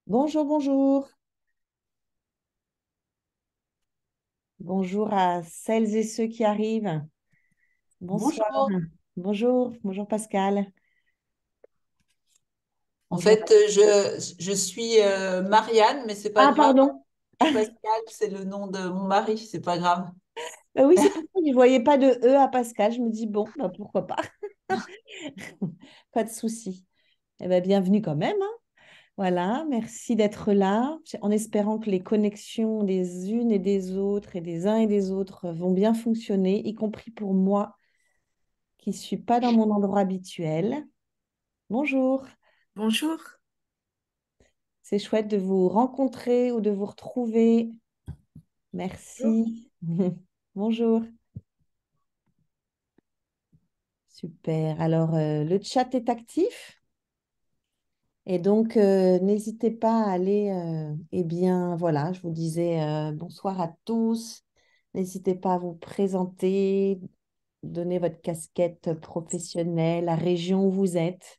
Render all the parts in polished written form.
Bonjour, bonjour. Bonjour à celles et ceux qui arrivent. Bonsoir. Bonjour. Bonjour, bonjour Pascal. En Bonjour. fait, je suis Marianne, mais c'est pas Ah, grave. pardon. Pascal, c'est le nom de mon mari, c'est pas grave. Oui, c'est pour ça que je ne voyais pas de E à Pascal. Je me dis, bon, bah, pourquoi pas. Pas de souci. Eh ben, bienvenue quand même, hein. Voilà, merci d'être là, en espérant que les connexions des unes et des autres et des uns et des autres vont bien fonctionner, y compris pour moi qui ne suis pas dans mon endroit habituel. Bonjour. Bonjour. C'est chouette de vous rencontrer ou de vous retrouver. Bonjour. Merci. Bonjour. Super. Alors, le chat est actif et donc n'hésitez pas à aller. Eh bien, voilà, je vous disais bonsoir à tous. N'hésitez pas à vous présenter, donner votre casquette professionnelle, la région où vous êtes,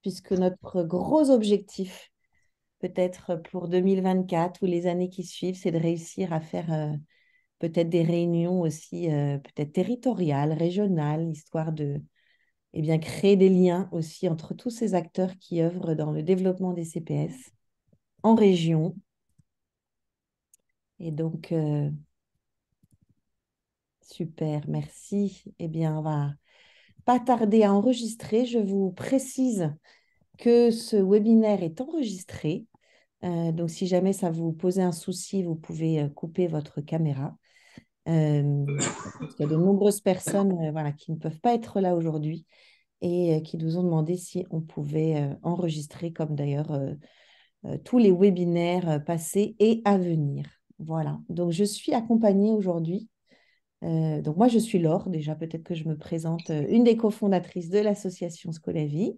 puisque notre gros objectif, peut-être pour 2024 ou les années qui suivent, c'est de réussir à faire peut-être des réunions aussi, peut-être territoriales, régionales, histoire de créer des liens aussi entre tous ces acteurs qui œuvrent dans le développement des CPS en région. Et donc, super, merci. Eh bien, on va pas tarder à enregistrer. Je vous précise que ce webinaire est enregistré. Donc, si jamais ça vous posait un souci, vous pouvez couper votre caméra. Parce qu'il y a de nombreuses personnes voilà, qui ne peuvent pas être là aujourd'hui et qui nous ont demandé si on pouvait enregistrer, comme d'ailleurs tous les webinaires passés et à venir. Voilà, donc je suis accompagnée aujourd'hui. Donc moi, je suis Laure, déjà peut-être que je me présente, une des cofondatrices de l'association Scolavie,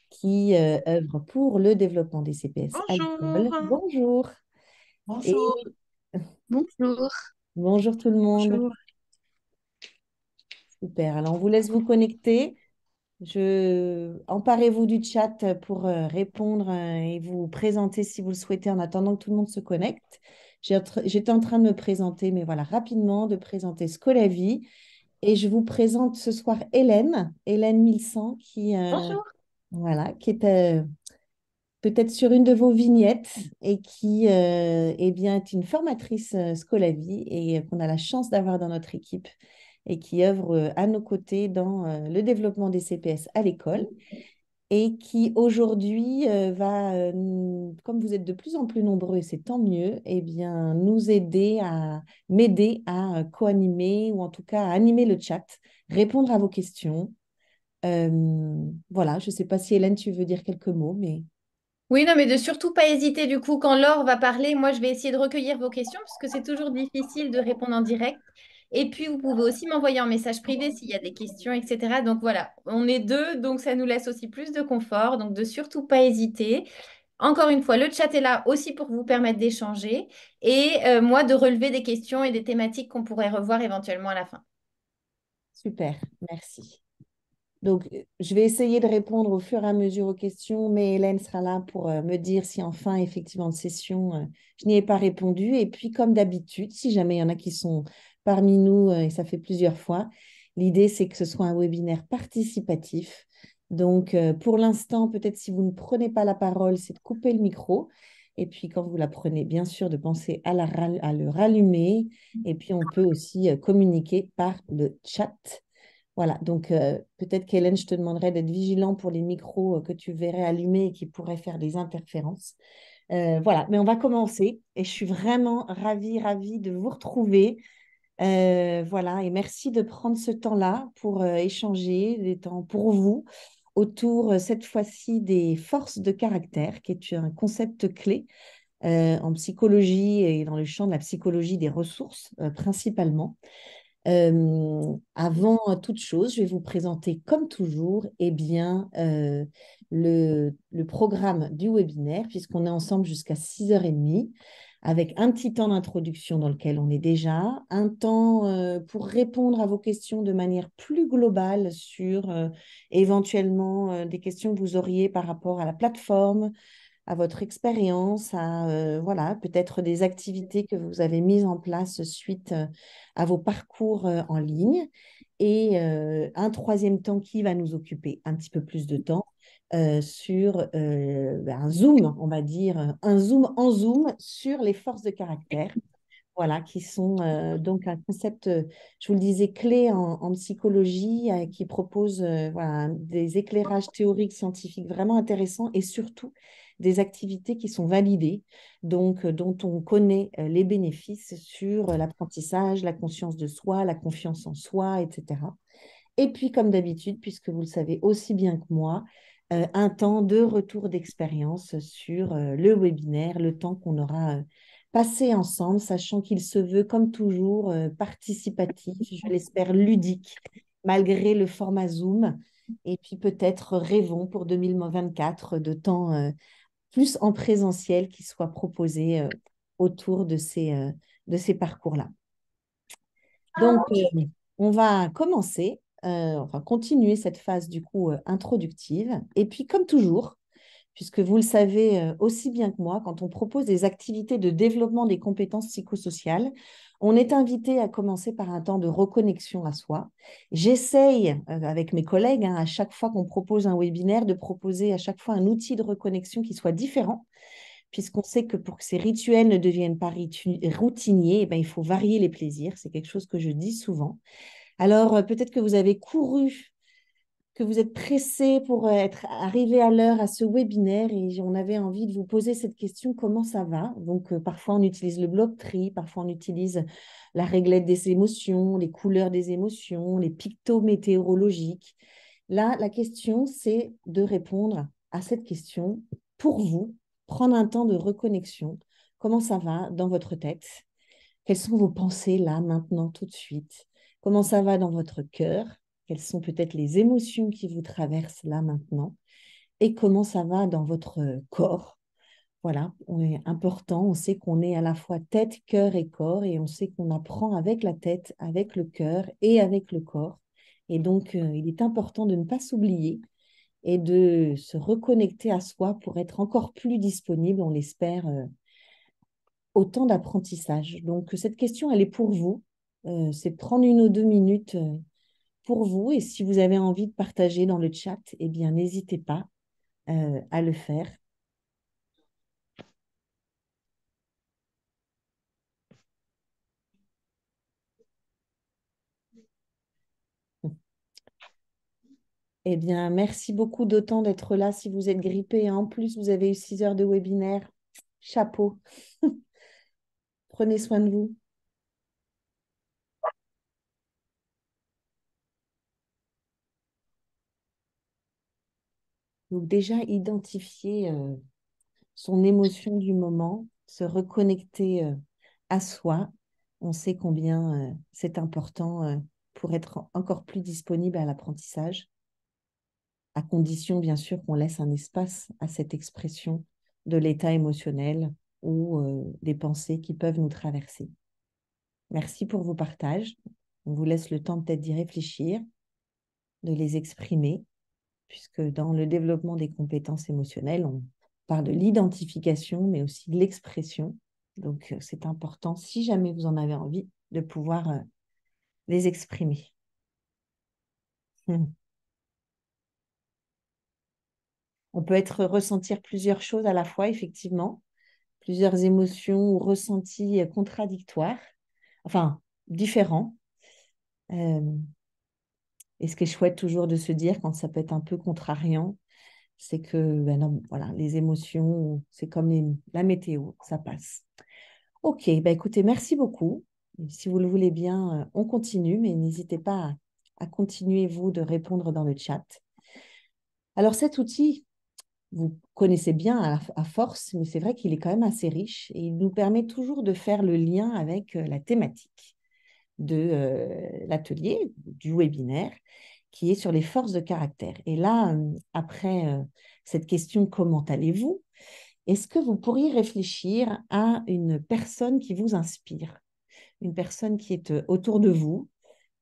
qui œuvre pour le développement des CPS à l'école. Bonjour. Bonjour. Et Bonjour. Bonjour. bonjour tout le monde. Bonjour. Super, alors on vous laisse vous connecter. Emparez-vous du chat pour répondre et vous présenter si vous le souhaitez en attendant que tout le monde se connecte. J'étais en train de me présenter, mais voilà, rapidement, de présenter Scolavi. Et je vous présente ce soir Hélène Milsan, Bonjour. voilà, qui est peut-être sur une de vos vignettes et qui eh bien, est une formatrice Scolavi et qu'on a la chance d'avoir dans notre équipe et qui œuvre à nos côtés dans le développement des CPS à l'école et qui aujourd'hui comme vous êtes de plus en plus nombreux, et c'est tant mieux, eh bien, m'aider à co-animer ou en tout cas à animer le chat, répondre à vos questions. Voilà, je ne sais pas si Hélène, tu veux dire quelques mots, mais Oui, non, mais de surtout pas hésiter, du coup, quand Laure va parler, moi, je vais essayer de recueillir vos questions, parce que c'est toujours difficile de répondre en direct. Et puis, vous pouvez aussi m'envoyer un message privé s'il y a des questions, etc. Donc voilà, on est deux, donc ça nous laisse aussi plus de confort. Donc de surtout pas hésiter. Encore une fois, le chat est là aussi pour vous permettre d'échanger et moi de relever des questions et des thématiques qu'on pourrait revoir éventuellement à la fin. super, merci. Donc, je vais essayer de répondre au fur et à mesure aux questions, mais Hélène sera là pour me dire si en fin, effectivement, de session, je n'y ai pas répondu. Et puis, comme d'habitude, si jamais il y en a qui sont parmi nous, et ça fait plusieurs fois, l'idée, c'est que ce soit un webinaire participatif. Donc, pour l'instant, peut-être si vous ne prenez pas la parole, c'est de couper le micro. Et puis, quand vous la prenez, bien sûr, de penser à le rallumer. Et puis, on peut aussi communiquer par le chat. Voilà, donc peut-être qu'Hélène, je te demanderai d'être vigilant pour les micros que tu verrais allumés et qui pourraient faire des interférences. Voilà, mais on va commencer et je suis vraiment ravie de vous retrouver. Voilà, et merci de prendre ce temps-là pour échanger, des temps pour vous, autour cette fois-ci des forces de caractère, qui est un concept clé en psychologie et dans le champ de la psychologie des ressources principalement. Avant toute chose, je vais vous présenter, comme toujours, le programme du webinaire, puisqu'on est ensemble jusqu'à 6h30, avec un petit temps d'introduction dans lequel on est déjà, un temps pour répondre à vos questions de manière plus globale sur éventuellement des questions que vous auriez par rapport à la plateforme, à votre expérience, à voilà, peut-être des activités que vous avez mises en place suite à vos parcours en ligne. Et un troisième temps qui va nous occuper un petit peu plus de temps sur un zoom, on va dire, un zoom en zoom sur les forces de caractère. Voilà, qui sont donc un concept, je vous le disais, clé en psychologie, qui propose voilà, des éclairages théoriques, scientifiques vraiment intéressants et surtout des activités qui sont validées, donc dont on connaît les bénéfices sur l'apprentissage, la conscience de soi, la confiance en soi, etc. Et puis, comme d'habitude, puisque vous le savez aussi bien que moi, un temps de retour d'expérience sur le webinaire, le temps qu'on aura passé ensemble, sachant qu'il se veut, comme toujours, participatif, je l'espère ludique, malgré le format Zoom. Et puis peut-être rêvons pour 2024 de temps plus en présentiel qui soit proposé autour de ces parcours-là. Donc, on va commencer, enfin continuer cette phase du coup introductive. Et puis, comme toujours, puisque vous le savez aussi bien que moi, quand on propose des activités de développement des compétences psychosociales, on est invité à commencer par un temps de reconnexion à soi. J'essaye, avec mes collègues, à chaque fois qu'on propose un webinaire, de proposer à chaque fois un outil de reconnexion qui soit différent, puisqu'on sait que pour que ces rituels ne deviennent pas routiniers, eh ben, il faut varier les plaisirs. C'est quelque chose que je dis souvent. Alors, peut-être que vous avez couru, que vous êtes pressé pour être arrivé à l'heure à ce webinaire et on avait envie de vous poser cette question, comment ça va? Donc, parfois, on utilise le bloc-tri, parfois, on utilise la réglette des émotions, les couleurs des émotions, les pictos météorologiques. Là, la question, c'est de répondre à cette question pour vous, prendre un temps de reconnexion. Comment ça va dans votre tête? Quelles sont vos pensées là, maintenant, tout de suite? Comment ça va dans votre cœur? Quelles sont peut-être les émotions qui vous traversent là, maintenant? Et comment ça va dans votre corps? Voilà, on est important. On sait qu'on est à la fois tête, cœur et corps, et on sait qu'on apprend avec la tête, avec le cœur et avec le corps. Et donc, il est important de ne pas s'oublier et de se reconnecter à soi pour être encore plus disponible, on l'espère, au temps d'apprentissage. Donc, cette question, elle est pour vous. C'est de prendre 1 ou 2 minutes pour vous. Et si vous avez envie de partager dans le chat, eh bien, n'hésitez pas à le faire. Eh bien, merci beaucoup d'autant d'être là si vous êtes grippé. En plus, vous avez eu 6 heures de webinaire. Chapeau. Prenez soin de vous. Donc déjà, identifier son émotion du moment, se reconnecter à soi. On sait combien c'est important pour être encore plus disponible à l'apprentissage, à condition bien sûr qu'on laisse un espace à cette expression de l'état émotionnel ou des pensées qui peuvent nous traverser. Merci pour vos partages. On vous laisse le temps peut-être d'y réfléchir, de les exprimer, puisque dans le développement des compétences émotionnelles, on parle de l'identification, mais aussi de l'expression. Donc, c'est important, si jamais vous en avez envie, de pouvoir les exprimer. On peut ressentir plusieurs choses à la fois, effectivement, plusieurs émotions ou ressentis contradictoires, enfin, différents. Et ce qui est chouette toujours de se dire quand ça peut être un peu contrariant, c'est que ben non, voilà, les émotions, c'est comme la météo, ça passe. Ok, ben écoutez, merci beaucoup. Et si vous le voulez bien, on continue, mais n'hésitez pas à continuer, vous, de répondre dans le chat. Alors cet outil, vous connaissez bien à force, mais c'est vrai qu'il est quand même assez riche et il nous permet toujours de faire le lien avec la thématique de l'atelier, du webinaire, qui est sur les forces de caractère. Et là, après cette question, comment allez-vous? Est-ce que vous pourriez réfléchir à une personne qui vous inspire, une personne qui est autour de vous,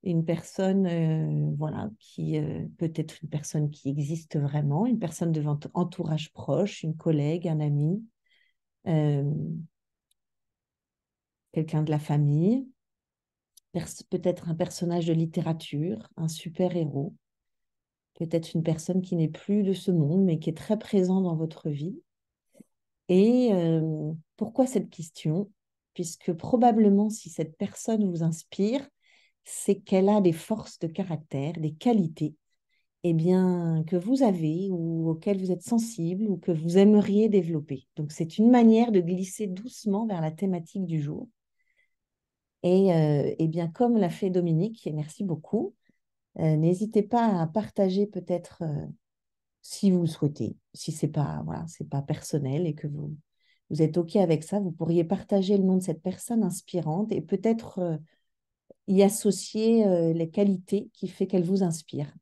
une personne voilà, qui peut être une personne qui existe vraiment, une personne de votre entourage proche, une collègue, un ami, euh, quelqu'un de la famille, peut-être un personnage de littérature, un super-héros, peut-être une personne qui n'est plus de ce monde, mais qui est très présent dans votre vie. Et pourquoi cette question? Puisque probablement, si cette personne vous inspire, c'est qu'elle a des forces de caractère, des qualités, eh bien, que vous avez ou auxquelles vous êtes sensible ou que vous aimeriez développer. Donc, c'est une manière de glisser doucement vers la thématique du jour. Et eh bien, comme l'a fait Dominique, et merci beaucoup, n'hésitez pas à partager peut-être si vous le souhaitez, si c'est pas, voilà, c'est pas personnel et que vous êtes OK avec ça, vous pourriez partager le nom de cette personne inspirante et peut-être y associer les qualités qui fait qu'elle vous inspire,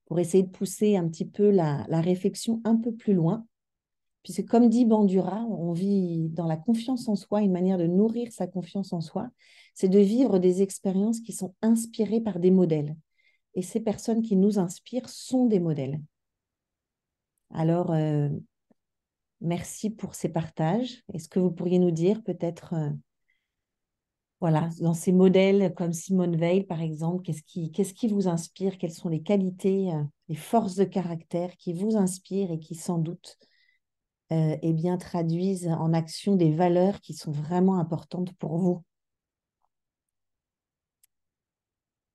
pour essayer de pousser un petit peu la réflexion un peu plus loin. Puisque comme dit Bandura, on vit dans la confiance en soi, une manière de nourrir sa confiance en soi, c'est de vivre des expériences qui sont inspirées par des modèles. Et ces personnes qui nous inspirent sont des modèles. Alors, merci pour ces partages. Est-ce que vous pourriez nous dire peut-être, voilà, dans ces modèles comme Simone Veil, par exemple, qu'est-ce qui vous inspire? Quelles sont les qualités, les forces de caractère qui vous inspirent et qui, sans doute, eh bien, traduisent en action des valeurs qui sont vraiment importantes pour vous?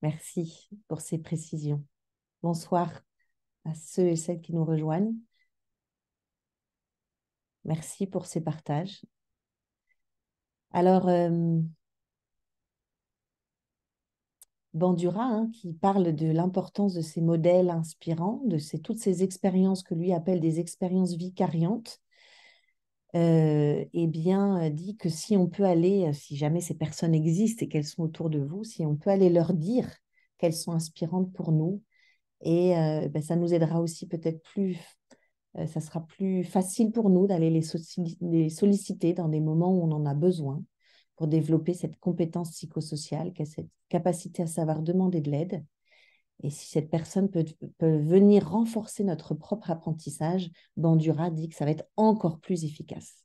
Merci pour ces précisions. Bonsoir à ceux et celles qui nous rejoignent. Merci pour ces partages. Alors, Bandura, hein, qui parle de l'importance de ces modèles inspirants, toutes ces expériences que lui appelle des expériences vicariantes, eh bien, dit que si on peut aller, si jamais ces personnes existent et qu'elles sont autour de vous, si on peut aller leur dire qu'elles sont inspirantes pour nous, et ben, ça nous aidera aussi peut-être plus, ça sera plus facile pour nous d'aller les solliciter dans des moments où on en a besoin pour développer cette compétence psychosociale, qui a cette capacité à savoir demander de l'aide. Et si cette personne peut venir renforcer notre propre apprentissage, Bandura dit que ça va être encore plus efficace.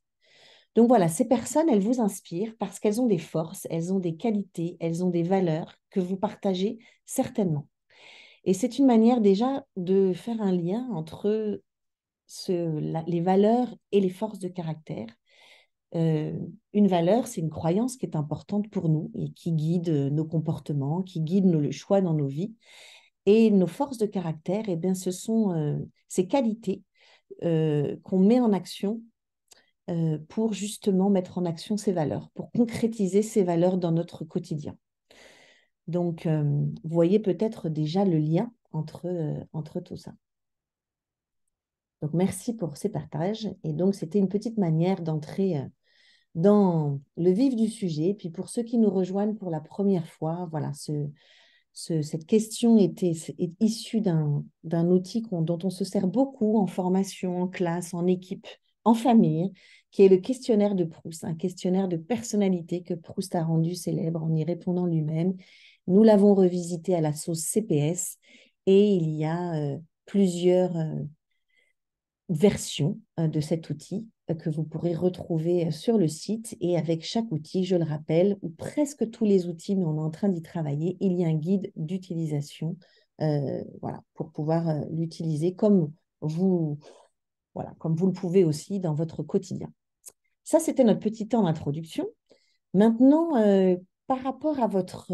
Donc voilà, ces personnes, elles vous inspirent parce qu'elles ont des forces, elles ont des qualités, elles ont des valeurs que vous partagez certainement. Et c'est une manière déjà de faire un lien entre les valeurs et les forces de caractère. Une valeur, c'est une croyance qui est importante pour nous et qui guide nos comportements, qui guide le choix dans nos vies. Et nos forces de caractère, eh bien, ce sont ces qualités qu'on met en action pour justement mettre en action ces valeurs, pour concrétiser ces valeurs dans notre quotidien. Donc, vous voyez peut-être déjà le lien entre tout ça. Donc, merci pour ces partages. Et donc, c'était une petite manière d'entrer dans le vif du sujet. Puis, pour ceux qui nous rejoignent pour la première fois, voilà, cette question est issue d'un outil dont on se sert beaucoup en formation, en classe, en équipe, en famille, qui est le questionnaire de Proust, un questionnaire de personnalité que Proust a rendu célèbre en y répondant lui-même. Nous l'avons revisité à la sauce CPS et il y a plusieurs version de cet outil que vous pourrez retrouver sur le site. Et avec chaque outil, je le rappelle, ou presque tous les outils, mais on est en train d'y travailler, il y a un guide d'utilisation voilà, pour pouvoir l'utiliser voilà, comme vous le pouvez aussi dans votre quotidien. Ça, c'était notre petit temps d'introduction. Maintenant, par rapport à votre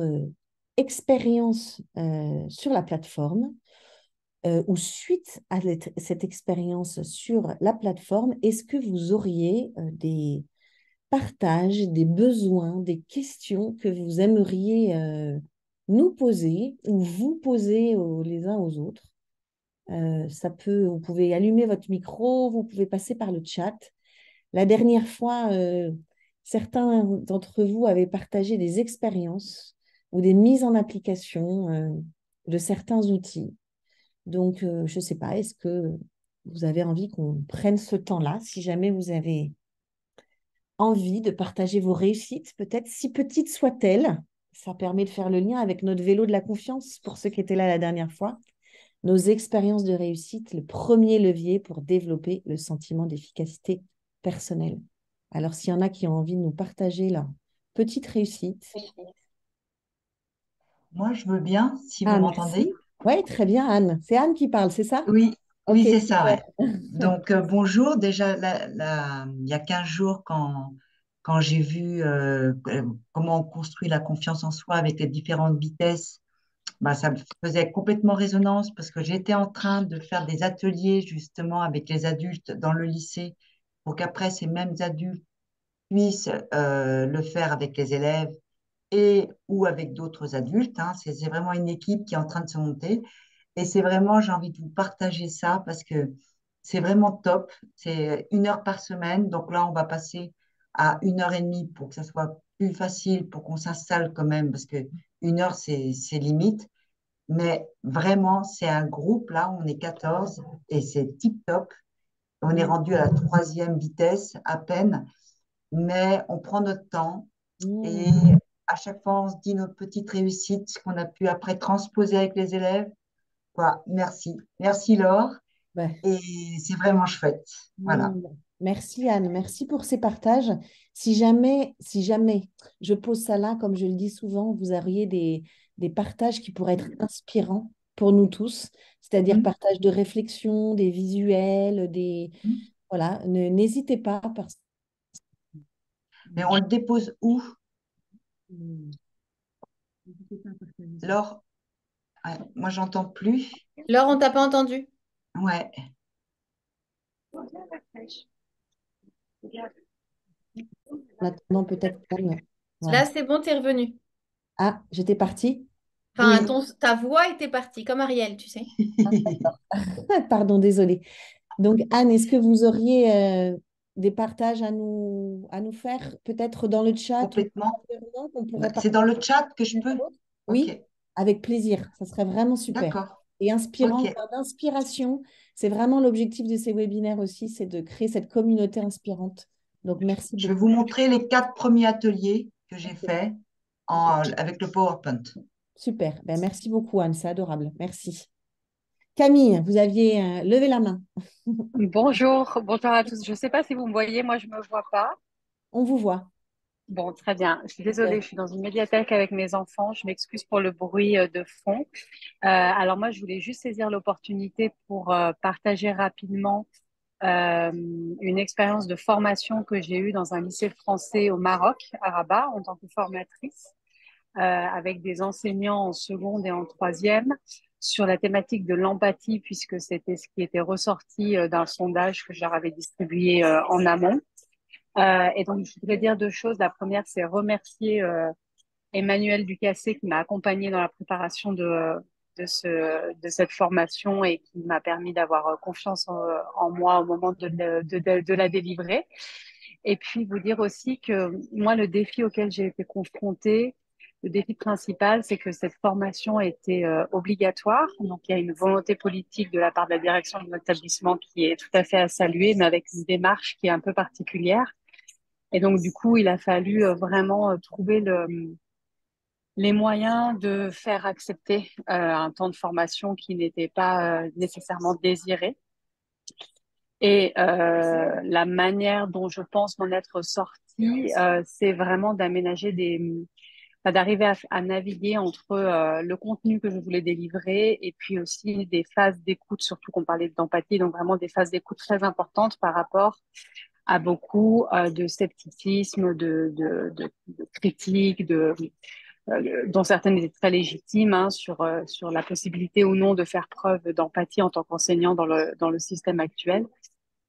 expérience sur la plateforme, ou suite à cette expérience sur la plateforme, est-ce que vous auriez des partages, des besoins, des questions que vous aimeriez nous poser ou vous poser les uns aux autres? Vous pouvez allumer votre micro, vous pouvez passer par le chat. La dernière fois, certains d'entre vous avaient partagé des expériences ou des mises en application de certains outils. Donc, je ne sais pas, est-ce que vous avez envie qu'on prenne ce temps-là, si jamais vous avez envie de partager vos réussites, peut-être si petites soient-elles. Ça permet de faire le lien avec notre vélo de la confiance pour ceux qui étaient là la dernière fois. Nos expériences de réussite, le premier levier pour développer le sentiment d'efficacité personnelle. Alors, s'il y en a qui ont envie de nous partager leur petite réussite. Moi, je veux bien, si vous Ah, m'entendez. merci. Oui, très bien, Anne. C'est Anne qui parle, c'est ça? Oui, Ok, oui, c'est ça, super. ouais. Donc, bonjour. Déjà, il y a 15 jours, quand j'ai vu comment on construit la confiance en soi avec les différentes vitesses, bah, ça me faisait complètement résonance parce que j'étais en train de faire des ateliers justement avec les adultes dans le lycée pour qu'après ces mêmes adultes puissent le faire avec les élèves et ou avec d'autres adultes, hein. C'est vraiment une équipe qui est en train de se monter. Et c'est vraiment, j'ai envie de vous partager ça parce que c'est vraiment top. C'est 1 heure par semaine. Donc là, on va passer à 1 heure et demie pour que ça soit plus facile, pour qu'on s'installe quand même, parce que 1 heure, c'est limite. Mais vraiment, c'est un groupe, là, on est 14 et c'est tip top. On est Mm, rendu à la troisième vitesse à peine, mais on prend notre temps mm. et à chaque fois, on se dit notre petite réussite qu'on a pu après transposer avec les élèves. Quoi, merci. Merci Laure. Ouais. Et c'est vraiment chouette. Voilà. Mm. Merci Anne, merci pour ces partages. Si jamais je pose ça là, comme je le dis souvent, vous auriez des partages qui pourraient être inspirants pour nous tous, c'est-à-dire Mm, partage de réflexion, des visuels, mm. voilà, n'hésitez pas parce Mais on le dépose où, Mm. N'hésitez pas à partager ça. Laure? Ouais, moi, j'entends plus. Laure, on t'a pas entendu. Ouais. En attendant, peut-être Anne. Là, Voilà. c'est bon, t'es revenu. Ah, j'étais partie. Enfin, Oui. ta voix était partie, comme Ariel, tu sais. Pardon, désolée. Donc, Anne, est-ce que vous auriez des partages à nous faire, peut-être dans le chat ou Complètement. qu'on Bah, pourrait c'est partager dans le chat que je l'une à peux. l'autre? Ok. Oui, avec plaisir. Ça serait vraiment super. D'accord. Et Ok. inspirant, plein d'inspiration. C'est vraiment l'objectif de ces webinaires aussi, c'est de créer cette communauté inspirante. Donc, merci Je vais beaucoup. vous montrer les 4 premiers ateliers que j'ai Ok, faits ok. avec le PowerPoint. Super. Ben, merci beaucoup, Anne. C'est adorable. Merci. Camille, vous aviez levé la main. Bonjour, bonjour à tous. Je ne sais pas si vous me voyez, moi je ne me vois pas. On vous voit. Bon, très bien. Je suis Super. désolée, je suis dans une médiathèque avec mes enfants. Je m'excuse pour le bruit de fond. Alors moi, je voulais juste saisir l'opportunité pour partager rapidement euh, une expérience de formation que j'ai eue dans un lycée français au Maroc, à Rabat, en tant que formatrice, avec des enseignants en seconde et en troisième sur la thématique de l'empathie, puisque c'était ce qui était ressorti d'un sondage que je leur avais distribué en amont. Et donc, je voudrais dire 2 choses. La première, c'est remercier Emmanuel Ducassé qui m'a accompagnée dans la préparation de cette formation et qui m'a permis d'avoir confiance en moi au moment de la délivrer. Et puis, vous dire aussi que moi, le défi auquel j'ai été confrontée, le défi principal, c'est que cette formation était obligatoire. Donc, il y a une volonté politique de la part de la direction de notre établissement qui est tout à fait à saluer, mais avec une démarche qui est un peu particulière. Et donc, du coup, il a fallu vraiment trouver les moyens de faire accepter un temps de formation qui n'était pas nécessairement désiré. Et la manière dont je pense m'en être sortie, c'est vraiment d'aménager d'arriver à naviguer entre le contenu que je voulais délivrer et puis aussi des phases d'écoute, surtout qu'on parlait d'empathie, donc vraiment des phases d'écoute très importantes par rapport à beaucoup de scepticisme, de critiques, dont certaines étaient très légitimes, hein, sur la possibilité ou non de faire preuve d'empathie en tant qu'enseignant dans le système actuel.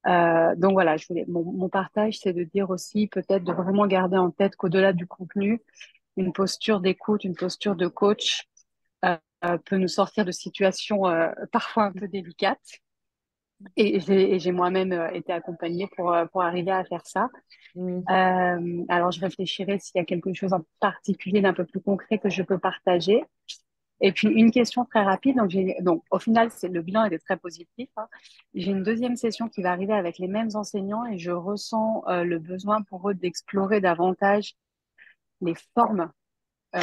Donc voilà, mon partage, c'est de dire aussi peut-être de vraiment garder en tête qu'au-delà du contenu, une posture d'écoute, une posture de coach peut nous sortir de situations parfois un peu délicates. Et j'ai moi-même été accompagnée pour arriver à faire ça. Mm. Alors, je réfléchirai s'il y a quelque chose en particulier d'un peu plus concret que je peux partager. Et puis, une question très rapide. Donc au final, le bilan était très positif, hein. J'ai une deuxième session qui va arriver avec les mêmes enseignants et je ressens le besoin pour eux d'explorer davantage les formes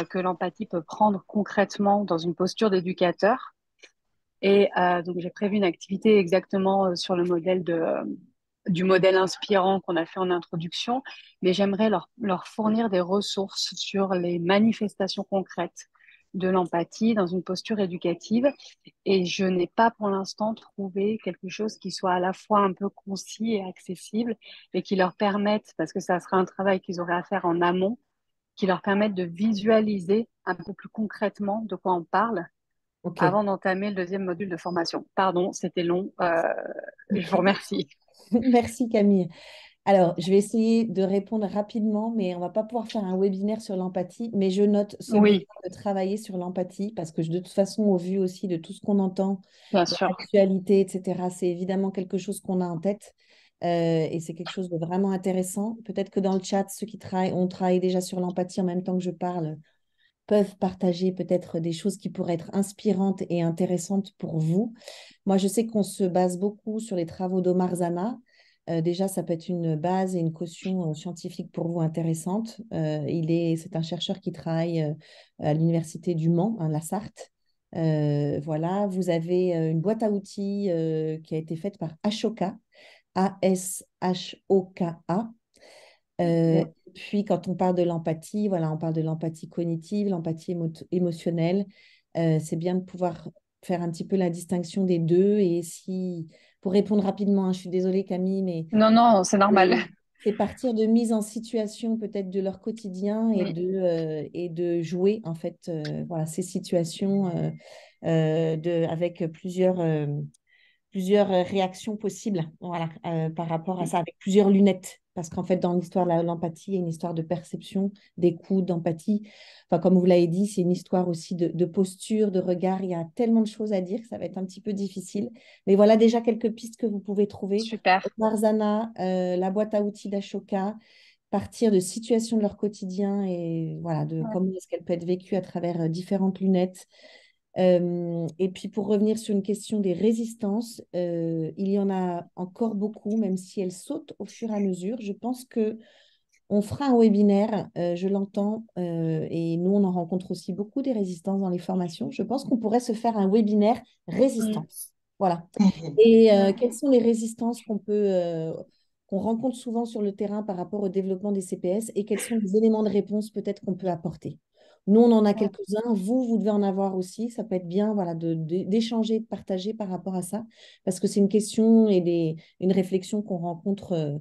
que l'empathie peut prendre concrètement dans une posture d'éducateur. Et donc, j'ai prévu une activité exactement sur le modèle du modèle inspirant qu'on a fait en introduction, mais j'aimerais leur fournir des ressources sur les manifestations concrètes de l'empathie dans une posture éducative. Et je n'ai pas pour l'instant trouvé quelque chose qui soit à la fois un peu concis et accessible et qui leur permette, parce que ça sera un travail qu'ils auraient à faire en amont, qui leur permette de visualiser un peu plus concrètement de quoi on parle Ok. avant d'entamer le deuxième module de formation. Pardon, c'était long. Je vous remercie. Merci Camille. Alors, je vais essayer de répondre rapidement, mais on va pas pouvoir faire un webinaire sur l'empathie. Mais je note ce besoin Oui, de travailler sur l'empathie parce que de toute façon, au vu aussi de tout ce qu'on entend bien dans sûr. l'actualité, etc., c'est évidemment quelque chose qu'on a en tête et c'est quelque chose de vraiment intéressant. Peut-être que dans le chat, ceux qui travaillent, on travaille déjà sur l'empathie en même temps que je parle, peuvent partager peut-être des choses qui pourraient être inspirantes et intéressantes pour vous. Moi, je sais qu'on se base beaucoup sur les travaux d'Omar Zana. Déjà, ça peut être une base et une caution scientifique pour vous intéressante. C'est un chercheur qui travaille à l'université du Mans, hein, la Sarthe. Voilà, vous avez une boîte à outils qui a été faite par Ashoka, Ashoka. Puis, quand on parle de l'empathie, voilà, on parle de l'empathie cognitive, l'empathie émotionnelle. C'est bien de pouvoir faire un petit peu la distinction des deux. Et si, pour répondre rapidement, hein, je suis désolée Camille, mais Non, non, c'est normal. c'est partir de mise en situation peut-être de leur quotidien Oui, et de jouer en fait voilà, ces situations avec plusieurs réactions possibles voilà, par rapport à ça, avec plusieurs lunettes. Parce qu'en fait, dans l'histoire de l'empathie, il y a une histoire de perception, d'écoute, d'empathie. Enfin, comme vous l'avez dit, c'est une histoire aussi de posture, de regard. Il y a tellement de choses à dire que ça va être un petit peu difficile. Mais voilà déjà quelques pistes que vous pouvez trouver. super. Marzana, la boîte à outils d'Ashoka, partir de situations de leur quotidien et voilà, de Ouais. comment est-ce qu'elle peut être vécue à travers différentes lunettes. Et puis pour revenir sur une question des résistances, il y en a encore beaucoup, même si elles sautent au fur et à mesure. Je pense que on fera un webinaire, je l'entends, et nous on en rencontre aussi beaucoup des résistances dans les formations. Je pense qu'on pourrait se faire un webinaire Mm, résistance. Voilà. Et mm. quelles sont les résistances qu'on rencontre souvent sur le terrain par rapport au développement des CPS et quels sont les éléments de réponse peut-être qu'on peut apporter? Nous, on en a Ouais. quelques-uns. Vous devez en avoir aussi. Ça peut être bien voilà, d'échanger, de partager par rapport à ça, parce que c'est une question et une réflexion qu'on rencontre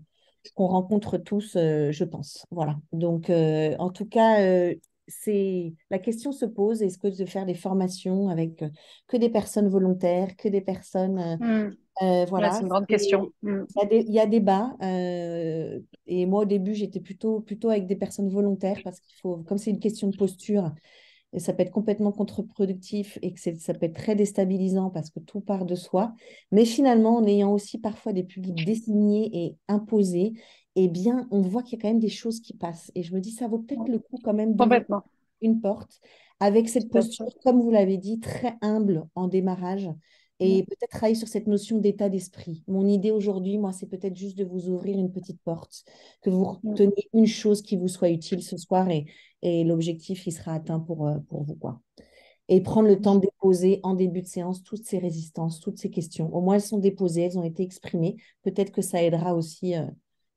tous, je pense. Voilà. Donc, en tout cas, la question se pose, est-ce que de faire des formations avec que des personnes volontaires, que des personnes Mm. Ouais, voilà, c'est une grande question. Mm. il y a débat. Et moi, au début, j'étais plutôt avec des personnes volontaires parce qu'il faut, comme c'est une question de posture, et ça peut être complètement contre-productif et que ça peut être très déstabilisant parce que tout part de soi. Mais finalement, en ayant aussi parfois des publics désignés et imposés, eh bien, on voit qu'il y a quand même des choses qui passent. Et je me dis, ça vaut peut-être Ouais. le coup quand même d'ouvrir Complètement. une porte avec cette Tout à posture, fait. comme vous l'avez dit, très humble en démarrage Mm, et peut-être travailler sur cette notion d'état d'esprit. Mon idée aujourd'hui, moi, c'est peut-être juste de vous ouvrir une petite porte, que vous mm. reteniez une chose qui vous soit utile ce soir et l'objectif, il sera atteint pour vous, quoi. Et prendre le temps de déposer en début de séance toutes ces résistances, toutes ces questions. Au moins, elles sont déposées, elles ont été exprimées. Peut-être que ça aidera aussi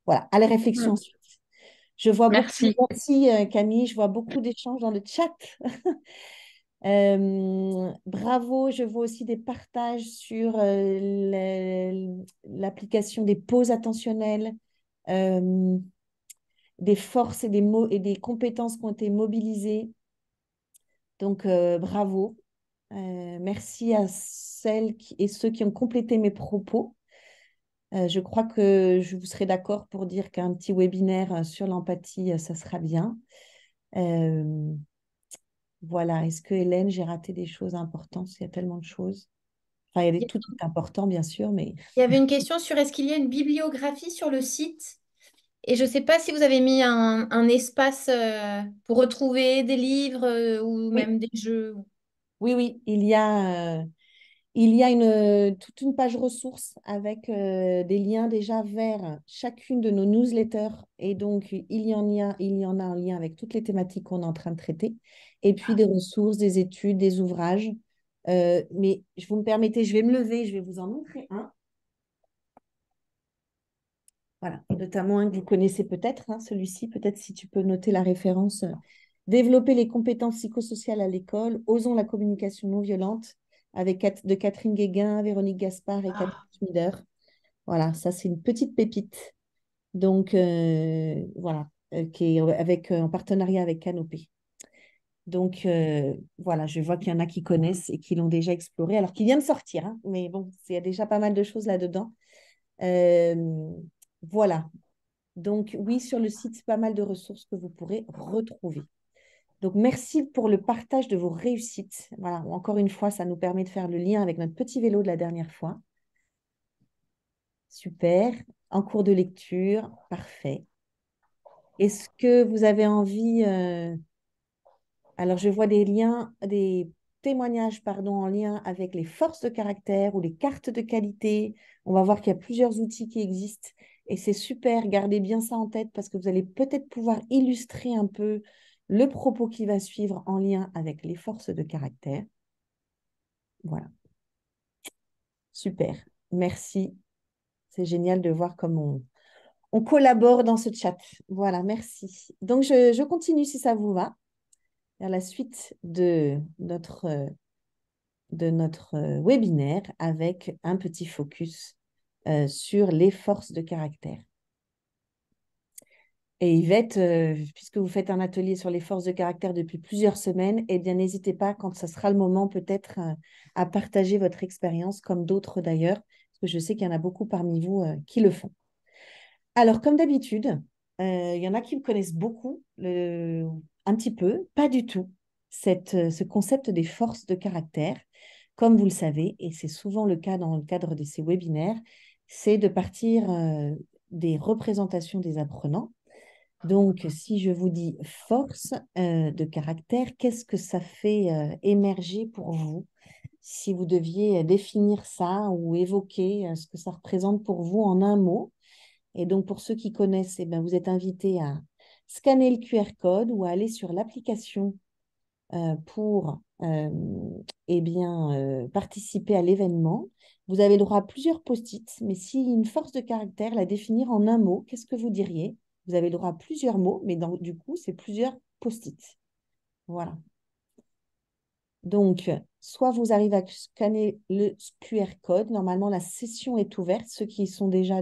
voilà, à la réflexion Mm. ensuite. Je vois beaucoup, Merci. merci Camille, je vois beaucoup d'échanges dans le chat. Bravo, je vois aussi des partages sur l'application des pauses attentionnelles, euh, des forces et des mots et des compétences qui ont été mobilisées. Donc, bravo. Merci à et ceux qui ont complété mes propos. Je crois que je vous serai d'accord pour dire qu'un petit webinaire sur l'empathie, ça sera bien. Euh, voilà. Est-ce que Hélène, j'ai raté des choses importantes? Il y a tellement de choses. Enfin, tout est important, bien sûr, mais Il y avait une question sur est-ce qu'il y a une bibliographie sur le site? Et je ne sais pas si vous avez mis un espace pour retrouver des livres ou oui, même des jeux. Oui, oui, il y a toute une page ressources avec des liens déjà vers chacune de nos newsletters. Et donc, il y en a un lien avec toutes les thématiques qu'on est en train de traiter. Et puis des ressources, des études, des ouvrages. Mais vous me permettez, je vais me lever, je vais vous en montrer un. Voilà, et notamment un que vous connaissez peut-être, hein, celui-ci, peut-être si tu peux noter la référence. Développer les compétences psychosociales à l'école, osons la communication non violente, de Catherine Guéguin, Véronique Gaspard et Catherine Ah, Schmider. Voilà, ça c'est une petite pépite. Donc voilà, qui est en partenariat avec Canopé. Donc voilà, je vois qu'il y en a qui connaissent et qui l'ont déjà exploré, alors qu'il vient de sortir, hein, mais bon, il y a déjà pas mal de choses là-dedans. Euh, voilà, donc oui, sur le site, pas mal de ressources que vous pourrez retrouver. Donc merci pour le partage de vos réussites. Voilà, encore une fois, ça nous permet de faire le lien avec notre petit vélo de la dernière fois. Super. En cours de lecture, parfait. Est-ce que vous avez envie alors, je vois des liens, des témoignages, pardon, en lien avec les forces de caractère ou les cartes de qualité. On va voir qu'il y a plusieurs outils qui existent et c'est super. Gardez bien ça en tête parce que vous allez peut-être pouvoir illustrer un peu le propos qui va suivre en lien avec les forces de caractère. Voilà, super. Merci. C'est génial de voir comment on collabore dans ce chat. Voilà, merci. Donc, je continue si ça vous va vers la suite de notre webinaire avec un petit focus sur les forces de caractère. Et Yvette, puisque vous faites un atelier sur les forces de caractère depuis plusieurs semaines, eh bien, n'hésitez pas, quand ce sera le moment, peut-être à partager votre expérience, comme d'autres d'ailleurs, parce que je sais qu'il y en a beaucoup parmi vous qui le font. Alors, comme d'habitude, il y en a qui me connaissent beaucoup, un petit peu, pas du tout, ce concept des forces de caractère. Comme vous le savez, et c'est souvent le cas dans le cadre de ces webinaires, c'est de partir des représentations des apprenants. Donc, si je vous dis force de caractère, qu'est-ce que ça fait émerger pour vous? Si vous deviez définir ça ou évoquer ce que ça représente pour vous en un mot. Et donc, pour ceux qui connaissent, eh bien, vous êtes invités à scanner le QR code ou à aller sur l'application pour eh bien, participer à l'événement. Vous avez le droit à plusieurs post-it, mais si une force de caractère, la définir en un mot, qu'est-ce que vous diriez? Vous avez le droit à plusieurs mots, mais du coup, c'est plusieurs post-it. Voilà. Donc, soit vous arrivez à scanner le QR code. Normalement, la session est ouverte. Ceux qui sont déjà...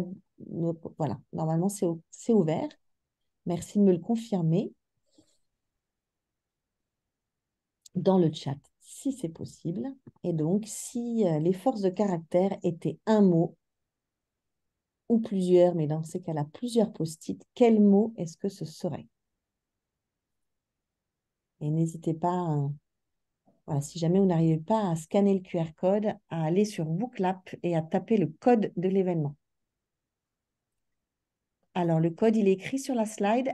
Voilà, normalement, c'est ouvert. Merci de me le confirmer dans le chat, si c'est possible. Et donc, si les forces de caractère étaient un mot ou plusieurs, mais dans ces cas-là, plusieurs post-it, quel mot est-ce que ce serait? Et n'hésitez pas, voilà, si jamais vous n'arrivez pas à scanner le QR code, à aller sur Booklab et à taper le code de l'événement. Alors, le code, il est écrit sur la slide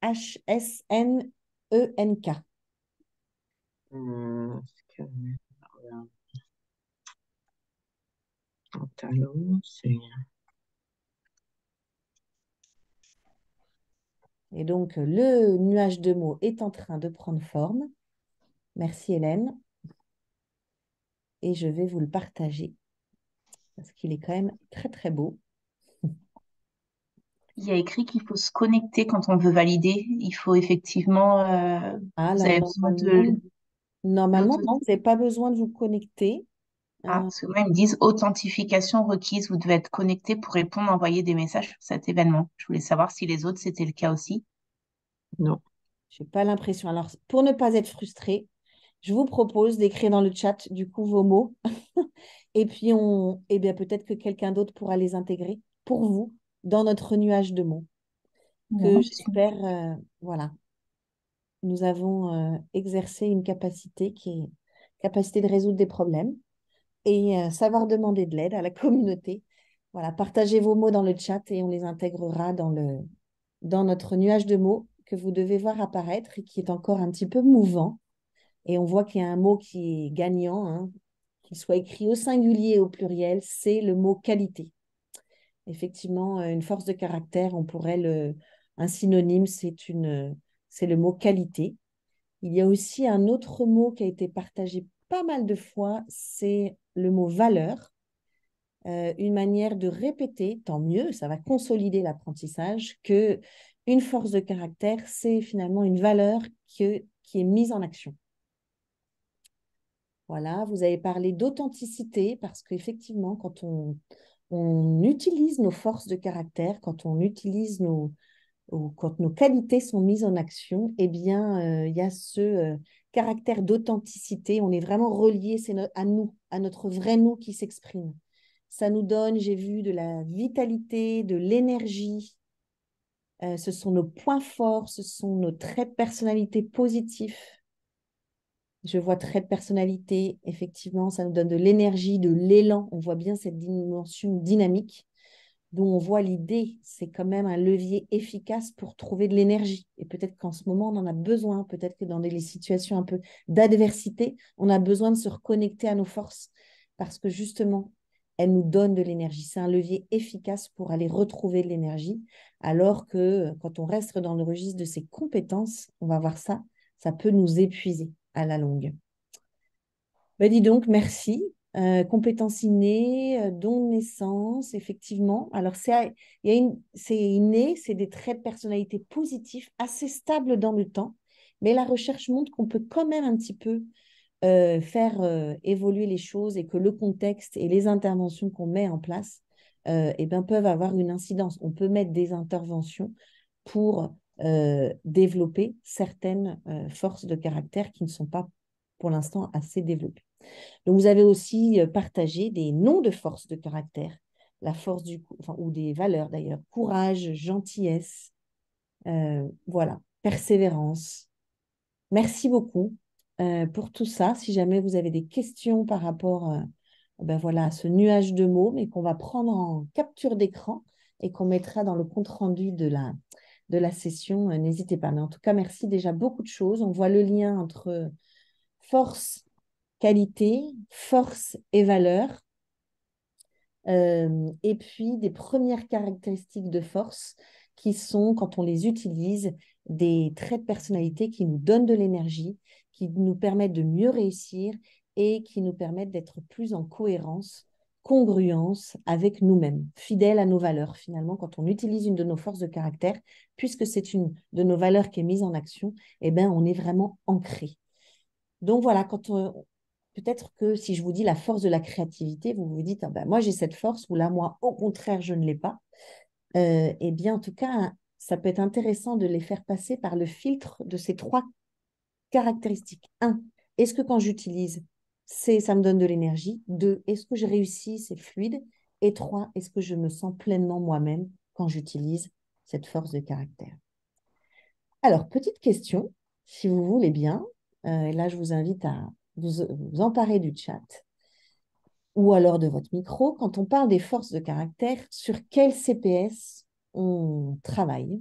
HSNENK. Et donc, le nuage de mots est en train de prendre forme. Merci Hélène. Et je vais vous le partager parce qu'il est quand même très, très beau. Il y a écrit qu'il faut se connecter quand on veut valider. Il faut effectivement, vous Alors, avez besoin de normalement, non, vous l'authenticité. n'avez pas besoin de vous connecter. Ah, parce que moi, ils me disent authentification requise. Vous devez être connecté pour répondre, envoyer des messages sur cet événement. Je voulais savoir si les autres, c'était le cas aussi. non. Je n'ai pas l'impression. Alors, pour ne pas être frustré, je vous propose d'écrire dans le chat du coup vos mots. Et puis, eh bien, peut-être que quelqu'un d'autre pourra les intégrer pour vous dans notre nuage de mots que Non, j'espère, voilà, nous avons exercé une capacité qui est capacité de résoudre des problèmes et savoir demander de l'aide à la communauté. Voilà, partagez vos mots dans le chat et on les intégrera dans notre nuage de mots que vous devez voir apparaître et qui est encore un petit peu mouvant. Et on voit qu'il y a un mot qui est gagnant, hein, qu'il soit écrit au singulier ou au pluriel, c'est le mot qualité. Effectivement, une force de caractère, un synonyme, c'est le mot qualité. Il y a aussi un autre mot qui a été partagé pas mal de fois, c'est le mot valeur. Une manière de répéter, tant mieux, ça va consolider l'apprentissage, que une force de caractère, c'est finalement une valeur qui est mise en action. Voilà, vous avez parlé d'authenticité parce qu'effectivement, quand on utilise nos forces de caractère, quand on utilise ou quand nos qualités sont mises en action, eh bien, il y a ce caractère d'authenticité. On est vraiment relié, à nous, à notre vrai nous qui s'exprime. Ça nous donne, j'ai vu, de la vitalité, de l'énergie. Ce sont nos points forts, ce sont nos traits de personnalité positifs. Je vois traits de personnalité, effectivement, ça nous donne de l'énergie, de l'élan. On voit bien cette dimension dynamique dont on voit l'idée, c'est quand même un levier efficace pour trouver de l'énergie. Et peut-être qu'en ce moment, on en a besoin. Peut-être que dans des situations un peu d'adversité, on a besoin de se reconnecter à nos forces parce que justement, elles nous donnent de l'énergie. C'est un levier efficace pour aller retrouver de l'énergie. Alors que quand on reste dans le registre de ses compétences, on va voir ça, ça peut nous épuiser à la longue. Ben dis donc, merci. Compétences innées, don de naissance, effectivement. Alors, c'est inné, c'est des traits de personnalité positifs, assez stables dans le temps, mais la recherche montre qu'on peut quand même un petit peu faire évoluer les choses et que le contexte et les interventions qu'on met en place eh ben, peuvent avoir une incidence. On peut mettre des interventions pour développer certaines forces de caractère qui ne sont pas pour l'instant assez développées. Donc, vous avez aussi partagé des noms de forces de caractère, la force ou des valeurs d'ailleurs, courage, gentillesse, voilà, persévérance. Merci beaucoup pour tout ça. Si jamais vous avez des questions par rapport ben voilà, à ce nuage de mots, mais qu'on va prendre en capture d'écran et qu'on mettra dans le compte-rendu de la session, n'hésitez pas. Mais en tout cas, merci déjà beaucoup de choses. On voit le lien entre force, qualité, force et valeur. Et puis des premières caractéristiques de force qui sont, quand on les utilise, des traits de personnalité qui nous donnent de l'énergie, qui nous permettent de mieux réussir et qui nous permettent d'être plus en cohérence, congruence avec nous-mêmes, fidèles à nos valeurs. Finalement, quand on utilise une de nos forces de caractère, puisque c'est une de nos valeurs qui est mise en action, eh ben, on est vraiment ancré. Donc voilà, peut-être que si je vous dis la force de la créativité, vous vous dites, ah ben, moi j'ai cette force, ou là, moi, au contraire, je ne l'ai pas. Eh bien, en tout cas, ça peut être intéressant de les faire passer par le filtre de ces trois caractéristiques. 1, est-ce que quand j'utilise, ça me donne de l'énergie? 2, est-ce que je réussis, c'est fluide? Et 3, est-ce que je me sens pleinement moi-même quand j'utilise cette force de caractère? Alors, petite question, si vous voulez bien, et là, je vous invite à vous emparer du chat ou alors de votre micro. Quand on parle des forces de caractère, sur quel CPS on travaille,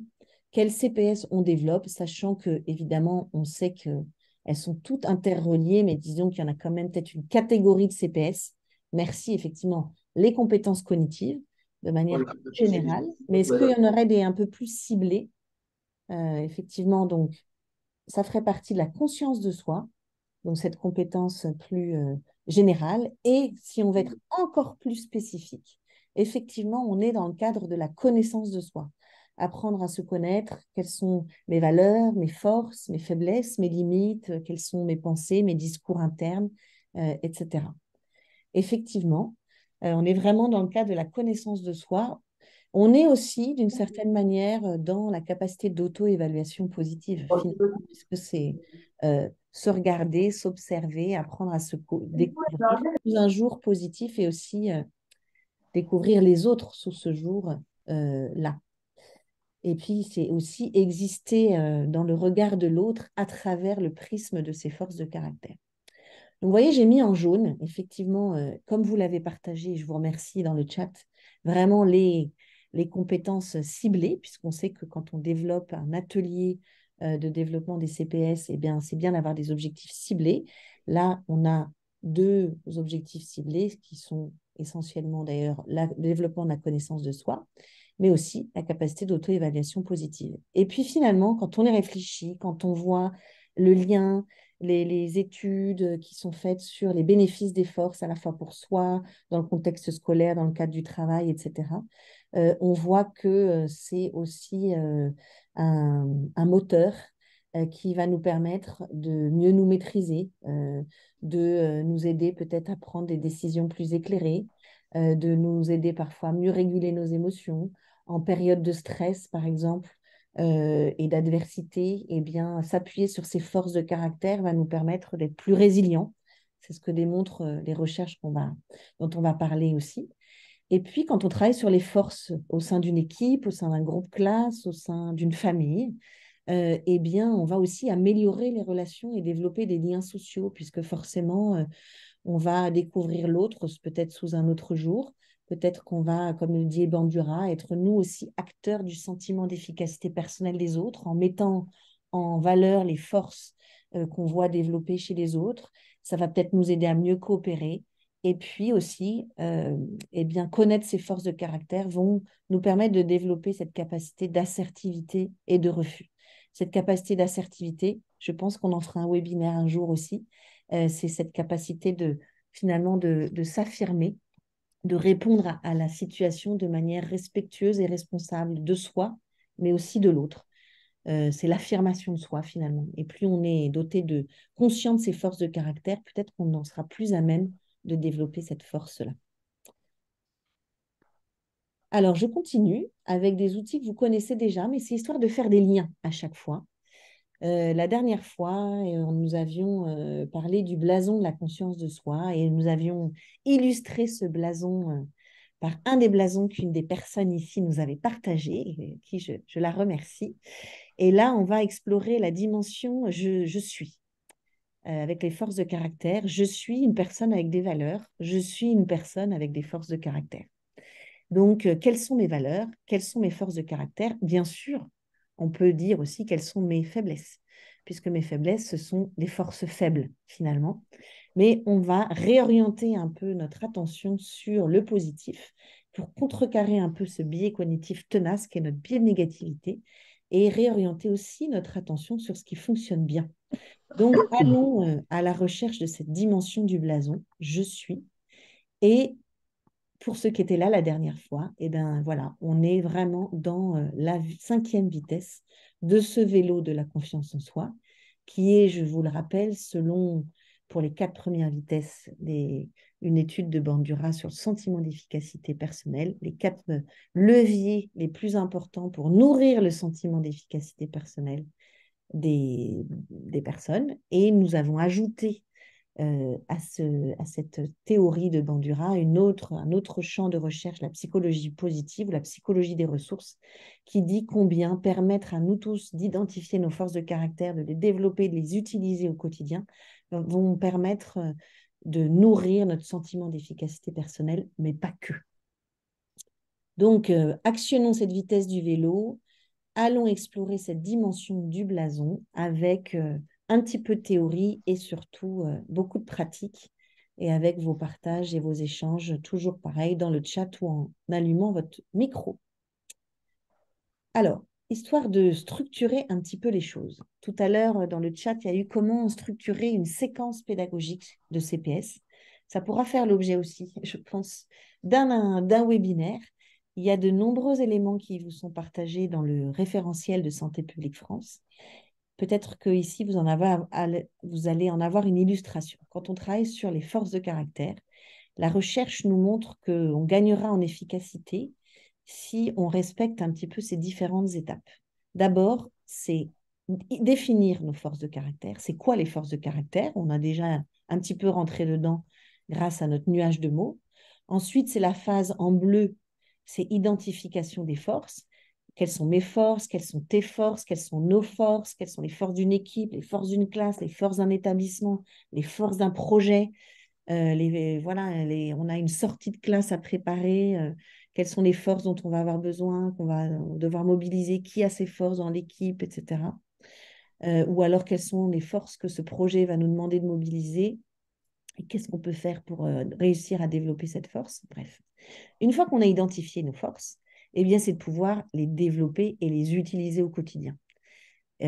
quel CPS on développe, sachant que, évidemment, on sait qu'elles sont toutes interreliées, mais disons qu'il y en a quand même peut-être une catégorie de CPS. Merci, effectivement, les compétences cognitives de manière générale, mais est-ce qu'il y en aurait des un peu plus ciblés? Effectivement, donc, ça ferait partie de la conscience de soi, donc cette compétence plus générale. Et si on veut être encore plus spécifique, effectivement, on est dans le cadre de la connaissance de soi. Apprendre à se connaître, quelles sont mes valeurs, mes forces, mes faiblesses, mes limites, quelles sont mes pensées, mes discours internes, etc. Effectivement, on est vraiment dans le cadre de la connaissance de soi. On est aussi, d'une certaine manière, dans la capacité d'auto-évaluation positive, finalement, puisque c'est se regarder, s'observer, apprendre à se découvrir sous un jour positif et aussi découvrir les autres sous ce jour-là. Et puis, c'est aussi exister dans le regard de l'autre à travers le prisme de ses forces de caractère. Donc, vous voyez, j'ai mis en jaune, effectivement, comme vous l'avez partagé, je vous remercie dans le chat, vraiment les compétences ciblées, puisqu'on sait que quand on développe un atelier de développement des CPS, eh bien, c'est bien d'avoir des objectifs ciblés. Là, on a 2 objectifs ciblés qui sont essentiellement d'ailleurs le développement de la connaissance de soi, mais aussi la capacité d'auto-évaluation positive. Et puis finalement, quand on y réfléchit, quand on voit le lien, les études qui sont faites sur les bénéfices des forces, à la fois pour soi, dans le contexte scolaire, dans le cadre du travail, etc., on voit que c'est aussi un moteur qui va nous permettre de mieux nous maîtriser, de nous aider peut-être à prendre des décisions plus éclairées, de nous aider parfois à mieux réguler nos émotions. En période de stress, par exemple, et d'adversité, eh bien, s'appuyer sur ces forces de caractère va nous permettre d'être plus résilients. C'est ce que démontrent les recherches dont on va parler aussi. Et puis, quand on travaille sur les forces au sein d'une équipe, au sein d'un groupe classe, au sein d'une famille, eh bien, on va aussi améliorer les relations et développer des liens sociaux, puisque forcément, on va découvrir l'autre peut-être sous un autre jour. Peut-être qu'on va, comme le dit Bandura, être nous aussi acteurs du sentiment d'efficacité personnelle des autres en mettant en valeur les forces qu'on voit développer chez les autres. Ça va peut-être nous aider à mieux coopérer. Et puis aussi, eh bien, connaître ces forces de caractère vont nous permettre de développer cette capacité d'assertivité et de refus. Cette capacité d'assertivité, je pense qu'on en fera un webinaire un jour aussi. C'est cette capacité finalement de s'affirmer, de répondre à la situation de manière respectueuse et responsable de soi, mais aussi de l'autre. C'est l'affirmation de soi finalement. Et plus on est doté de conscient de ses forces de caractère, peut-être qu'on en sera plus à même de développer cette force-là. Alors, je continue avec des outils que vous connaissez déjà, mais c'est histoire de faire des liens à chaque fois. La dernière fois, nous avions parlé du blason de la conscience de soi et nous avions illustré ce blason par un des blasons qu'une des personnes ici nous avait partagé, et qui je la remercie. Et là, on va explorer la dimension je suis, avec les forces de caractère. Je suis une personne avec des valeurs, je suis une personne avec des forces de caractère. Donc, quelles sont mes valeurs? Quelles sont mes forces de caractère? Bien sûr, on peut dire aussi quelles sont mes faiblesses, puisque mes faiblesses, ce sont des forces faibles, finalement. Mais on va réorienter un peu notre attention sur le positif pour contrecarrer un peu ce biais cognitif tenace qui est notre biais de négativité et réorienter aussi notre attention sur ce qui fonctionne bien. Donc, allons à la recherche de cette dimension du blason, je suis, et pour ceux qui étaient là la dernière fois, eh ben voilà, on est vraiment dans la 5e vitesse de ce vélo de la confiance en soi, qui est, je vous le rappelle, selon, pour les 4 premières vitesses, une étude de Bandura sur le sentiment d'efficacité personnelle, les 4 leviers les plus importants pour nourrir le sentiment d'efficacité personnelle des personnes. Et nous avons ajouté à cette théorie de Bandura un autre champ de recherche, la psychologie positive ou la psychologie des ressources, qui dit combien permettre à nous tous d'identifier nos forces de caractère, de les développer, de les utiliser au quotidien, vont permettre de nourrir notre sentiment d'efficacité personnelle, mais pas que. Donc, actionnons cette vitesse du vélo, allons explorer cette dimension du blason avec un petit peu de théorie et surtout beaucoup de pratique et avec vos partages et vos échanges, toujours pareil, dans le chat ou en allumant votre micro. Alors, histoire de structurer un petit peu les choses. Tout à l'heure, dans le chat, il y a eu comment structurer une séquence pédagogique de CPS. Ça pourra faire l'objet aussi, je pense, d'un webinaire. Il y a de nombreux éléments qui vous sont partagés dans le référentiel de Santé publique France. Peut-être qu'ici, vous allez en avoir une illustration. Quand on travaille sur les forces de caractère, la recherche nous montre qu'on gagnera en efficacité si on respecte un petit peu ces différentes étapes. D'abord, c'est définir nos forces de caractère. C'est quoi les forces de caractère? On a déjà un petit peu rentré dedans grâce à notre nuage de mots. Ensuite, c'est la phase en bleu, c'est identification des forces. Quelles sont mes forces? Quelles sont tes forces? Quelles sont nos forces? Quelles sont les forces d'une équipe, les forces d'une classe, les forces d'un établissement, les forces d'un projet? On a une sortie de classe à préparer. Quelles sont les forces dont on va avoir besoin, qu'on va devoir mobiliser? Qui a ses forces dans l'équipe, etc. ou alors quelles sont les forces que ce projet va nous demander de mobiliser et qu'est-ce qu'on peut faire pour réussir à développer cette force. Bref, une fois qu'on a identifié nos forces, eh bien, c'est de pouvoir les développer et les utiliser au quotidien.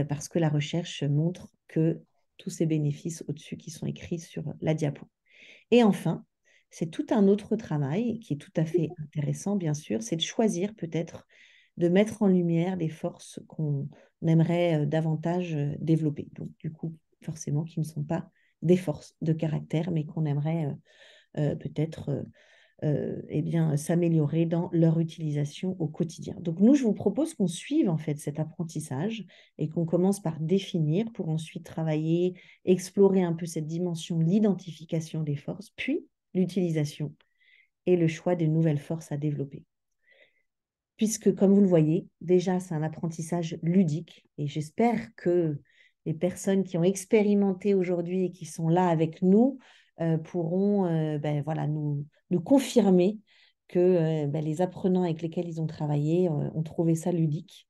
Parce que la recherche montre que tous ces bénéfices au-dessus qui sont écrits sur la diapo. Et enfin, c'est tout un autre travail qui est tout à fait intéressant, bien sûr, c'est de choisir peut-être de mettre en lumière des forces qu'on aimerait davantage développer. Donc, du coup, forcément, qui ne sont pas des forces de caractère, mais qu'on aimerait peut-être eh bien, s'améliorer dans leur utilisation au quotidien. Donc nous, je vous propose qu'on suive en fait cet apprentissage et qu'on commence par définir pour ensuite travailler, explorer un peu cette dimension, l'identification des forces, puis l'utilisation et le choix de nouvelles forces à développer. Puisque, comme vous le voyez, déjà, c'est un apprentissage ludique et j'espère que les personnes qui ont expérimenté aujourd'hui et qui sont là avec nous pourront ben, voilà, nous confirmer que ben, les apprenants avec lesquels ils ont travaillé ont trouvé ça ludique.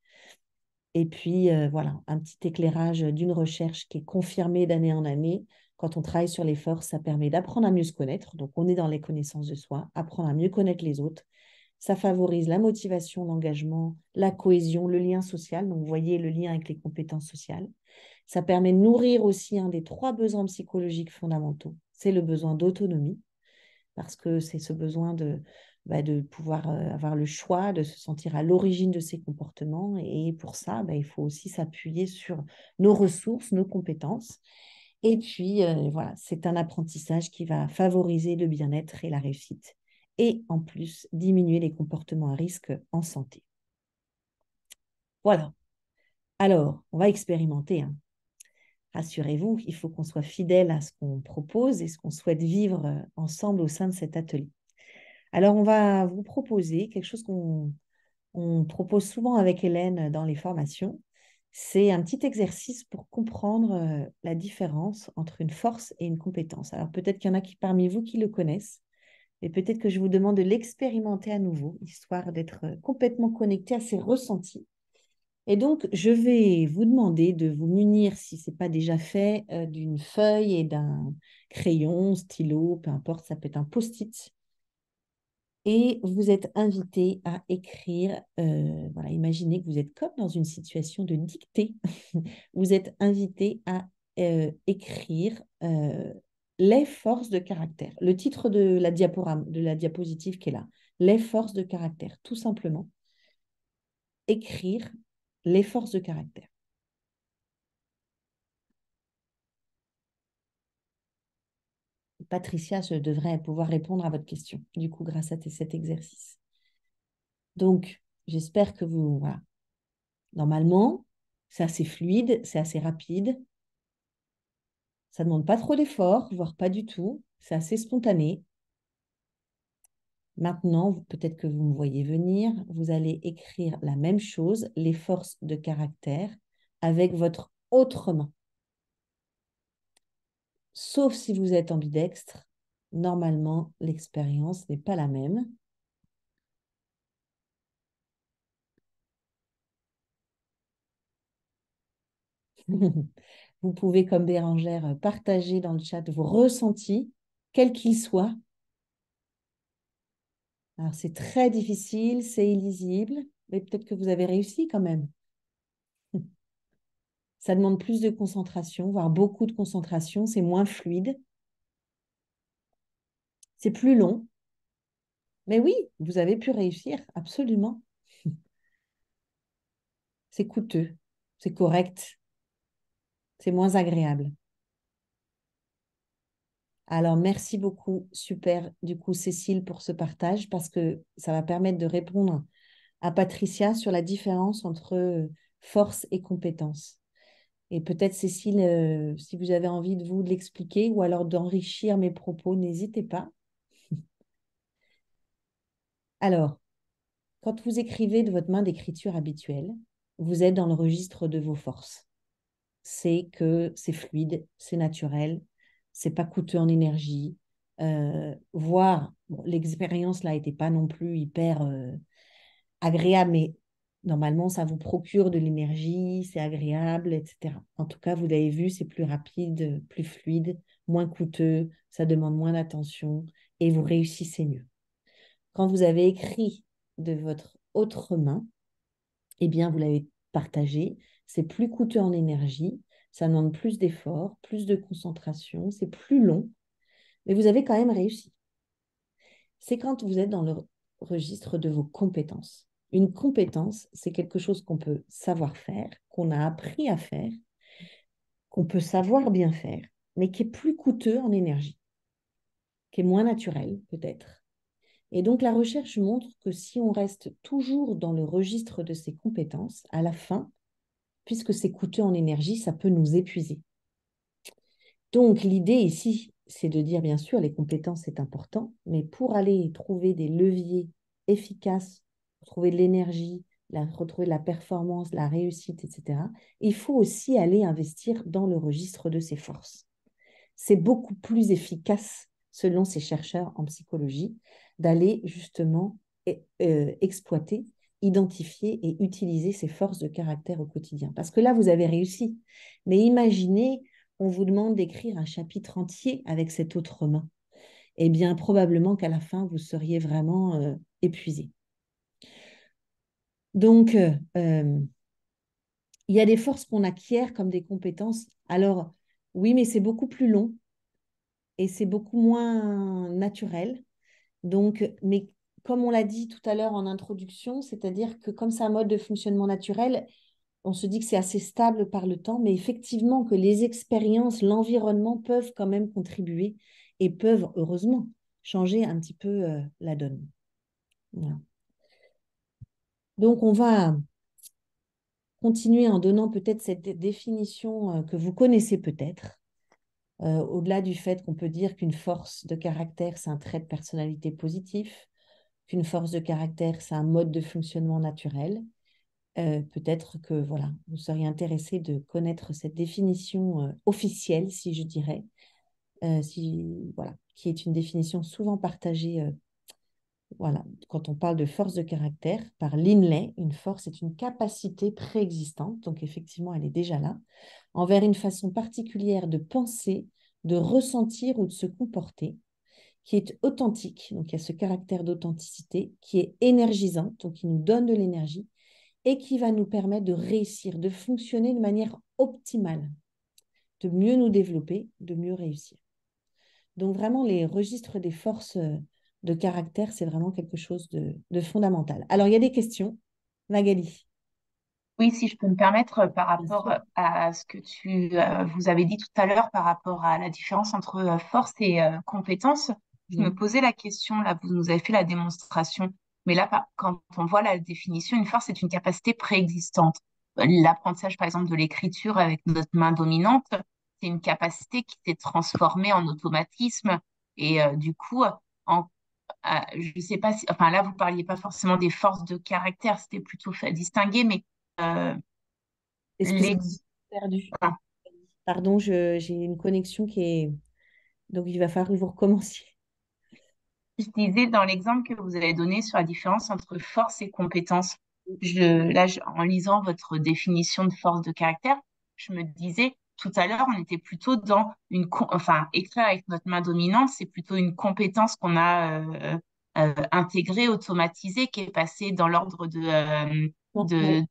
Et puis, voilà, un petit éclairage d'une recherche qui est confirmée d'année en année. Quand on travaille sur les forces, ça permet d'apprendre à mieux se connaître. Donc, on est dans les connaissances de soi, apprendre à mieux connaître les autres. Ça favorise la motivation, l'engagement, la cohésion, le lien social. Donc, vous voyez le lien avec les compétences sociales. Ça permet de nourrir aussi un des 3 besoins psychologiques fondamentaux. C'est le besoin d'autonomie, parce que c'est ce besoin de pouvoir avoir le choix, de se sentir à l'origine de ses comportements. Et pour ça, il faut aussi s'appuyer sur nos ressources, nos compétences. Et puis, voilà, c'est un apprentissage qui va favoriser le bien-être et la réussite. Et en plus, diminuer les comportements à risque en santé. Voilà. Alors, on va expérimenter, hein. Rassurez-vous, il faut qu'on soit fidèle à ce qu'on propose et ce qu'on souhaite vivre ensemble au sein de cet atelier. Alors, on va vous proposer quelque chose qu'on propose souvent avec Hélène dans les formations. C'est un petit exercice pour comprendre la différence entre une force et une compétence. Alors, peut-être qu'il y en a qui parmi vous qui le connaissent, mais peut-être que je vous demande de l'expérimenter à nouveau, histoire d'être complètement connecté à ces ressentis. Et donc, je vais vous demander de vous munir, si ce n'est pas déjà fait, d'une feuille et d'un crayon, stylo, peu importe, ça peut être un post-it. Et vous êtes invité à écrire, voilà, imaginez que vous êtes comme dans une situation de dictée. Vous êtes invité à écrire les forces de caractère. Le titre de la diapositive qui est là, les forces de caractère, tout simplement. Écrire les forces de caractère. Patricia, je devrais pouvoir répondre à votre question, du coup, grâce à cet exercice. Donc, j'espère que vous... Voilà. Normalement, c'est assez fluide, c'est assez rapide. Ça ne demande pas trop d'efforts, voire pas du tout. C'est assez spontané. Maintenant, peut-être que vous me voyez venir, vous allez écrire la même chose, les forces de caractère, avec votre autre main. Sauf si vous êtes ambidextre, normalement, l'expérience n'est pas la même. Vous pouvez, comme Bérangère, partager dans le chat vos ressentis, quels qu'ils soient. Alors, c'est très difficile, c'est illisible, mais peut-être que vous avez réussi quand même. Ça demande plus de concentration, voire beaucoup de concentration, c'est moins fluide. C'est plus long. Mais oui, vous avez pu réussir, absolument. C'est coûteux, c'est correct, c'est moins agréable. Alors, merci beaucoup, super, du coup, Cécile, pour ce partage, parce que ça va permettre de répondre à Patricia sur la différence entre force et compétence. Et peut-être, Cécile, si vous avez envie de vous de l'expliquer ou alors d'enrichir mes propos, n'hésitez pas. Alors, quand vous écrivez de votre main d'écriture habituelle, vous êtes dans le registre de vos forces. C'est que c'est fluide, c'est naturel, c'est pas coûteux en énergie. Voire, bon, l'expérience là n'était pas non plus hyper agréable, mais Normalement, ça vous procure de l'énergie, c'est agréable, etc. En tout cas, vous l'avez vu, c'est plus rapide, plus fluide, moins coûteux, ça demande moins d'attention et vous réussissez mieux. Quand vous avez écrit de votre autre main, eh bien, vous l'avez partagé, c'est plus coûteux en énergie, ça demande plus d'efforts, plus de concentration, c'est plus long, mais vous avez quand même réussi. C'est quand vous êtes dans le registre de vos compétences. Une compétence, c'est quelque chose qu'on peut savoir faire, qu'on a appris à faire, qu'on peut savoir bien faire, mais qui est plus coûteux en énergie, qui est moins naturel peut-être. Et donc la recherche montre que si on reste toujours dans le registre de ces compétences, à la fin, puisque c'est coûteux en énergie, ça peut nous épuiser. Donc l'idée ici, c'est de dire bien sûr les compétences c'est important, mais pour aller trouver des leviers efficaces, trouver de l'énergie, retrouver de la performance, la réussite, etc., il faut aussi aller investir dans le registre de ses forces. C'est beaucoup plus efficace, selon ces chercheurs en psychologie, d'aller justement exploiter, identifier et utiliser ses forces de caractère au quotidien. Parce que là, vous avez réussi. Mais imaginez, on vous demande d'écrire un chapitre entier avec cette autre main. Eh bien, probablement qu'à la fin, vous seriez vraiment épuisé. Donc, il y a des forces qu'on acquiert comme des compétences. Alors, oui, mais c'est beaucoup plus long et c'est beaucoup moins naturel. Donc, mais comme on l'a dit tout à l'heure en introduction, c'est-à-dire que comme c'est un mode de fonctionnement naturel, on se dit que c'est assez stable par le temps, mais effectivement que les expériences, l'environnement peuvent quand même contribuer et peuvent, heureusement, changer un petit peu la donne. Voilà. Donc, on va continuer en donnant peut-être cette définition que vous connaissez peut-être. Au-delà du fait qu'on peut dire qu'une force de caractère, c'est un trait de personnalité positif, qu'une force de caractère, c'est un mode de fonctionnement naturel. Peut-être que voilà, vous seriez intéressé de connaître cette définition officielle, si je dirais, voilà, qui est une définition souvent partagée voilà, quand on parle de force de caractère par Linley. Une force est une capacité préexistante, donc effectivement, elle est déjà là, envers une façon particulière de penser, de ressentir ou de se comporter, qui est authentique, donc il y a ce caractère d'authenticité, qui est énergisante, donc qui nous donne de l'énergie, et qui va nous permettre de réussir, de fonctionner de manière optimale, de mieux nous développer, de mieux réussir. Donc vraiment, les registres des forces de caractère, c'est vraiment quelque chose de fondamental. Alors, il y a des questions. Magali. Oui, si je peux me permettre, par Bien rapport sûr. à ce que vous avez dit tout à l'heure par rapport à la différence entre force et compétence, je me Mhm. posais la question, là, vous nous avez fait la démonstration, mais là, quand on voit la définition, une force est une capacité préexistante. L'apprentissage, par exemple, de l'écriture avec notre main dominante, c'est une capacité qui s'est transformée en automatisme et du coup, en je ne sais pas si, enfin là, vous parliez pas forcément des forces de caractère, c'était plutôt fait distinguer, mais euh, Excusez-moi, l'ex- j'ai perdu. enfin, Pardon, j'ai une connexion qui est... Donc, il va falloir que vous recommenciez. je disais dans l'exemple que vous avez donné sur la différence entre force et compétence, en lisant votre définition de force de caractère, je me disais, tout à l'heure, on était plutôt dans enfin, écrire avec notre main dominante, c'est plutôt une compétence qu'on a intégrée, automatisée, qui est passée dans l'ordre Non, oui. de,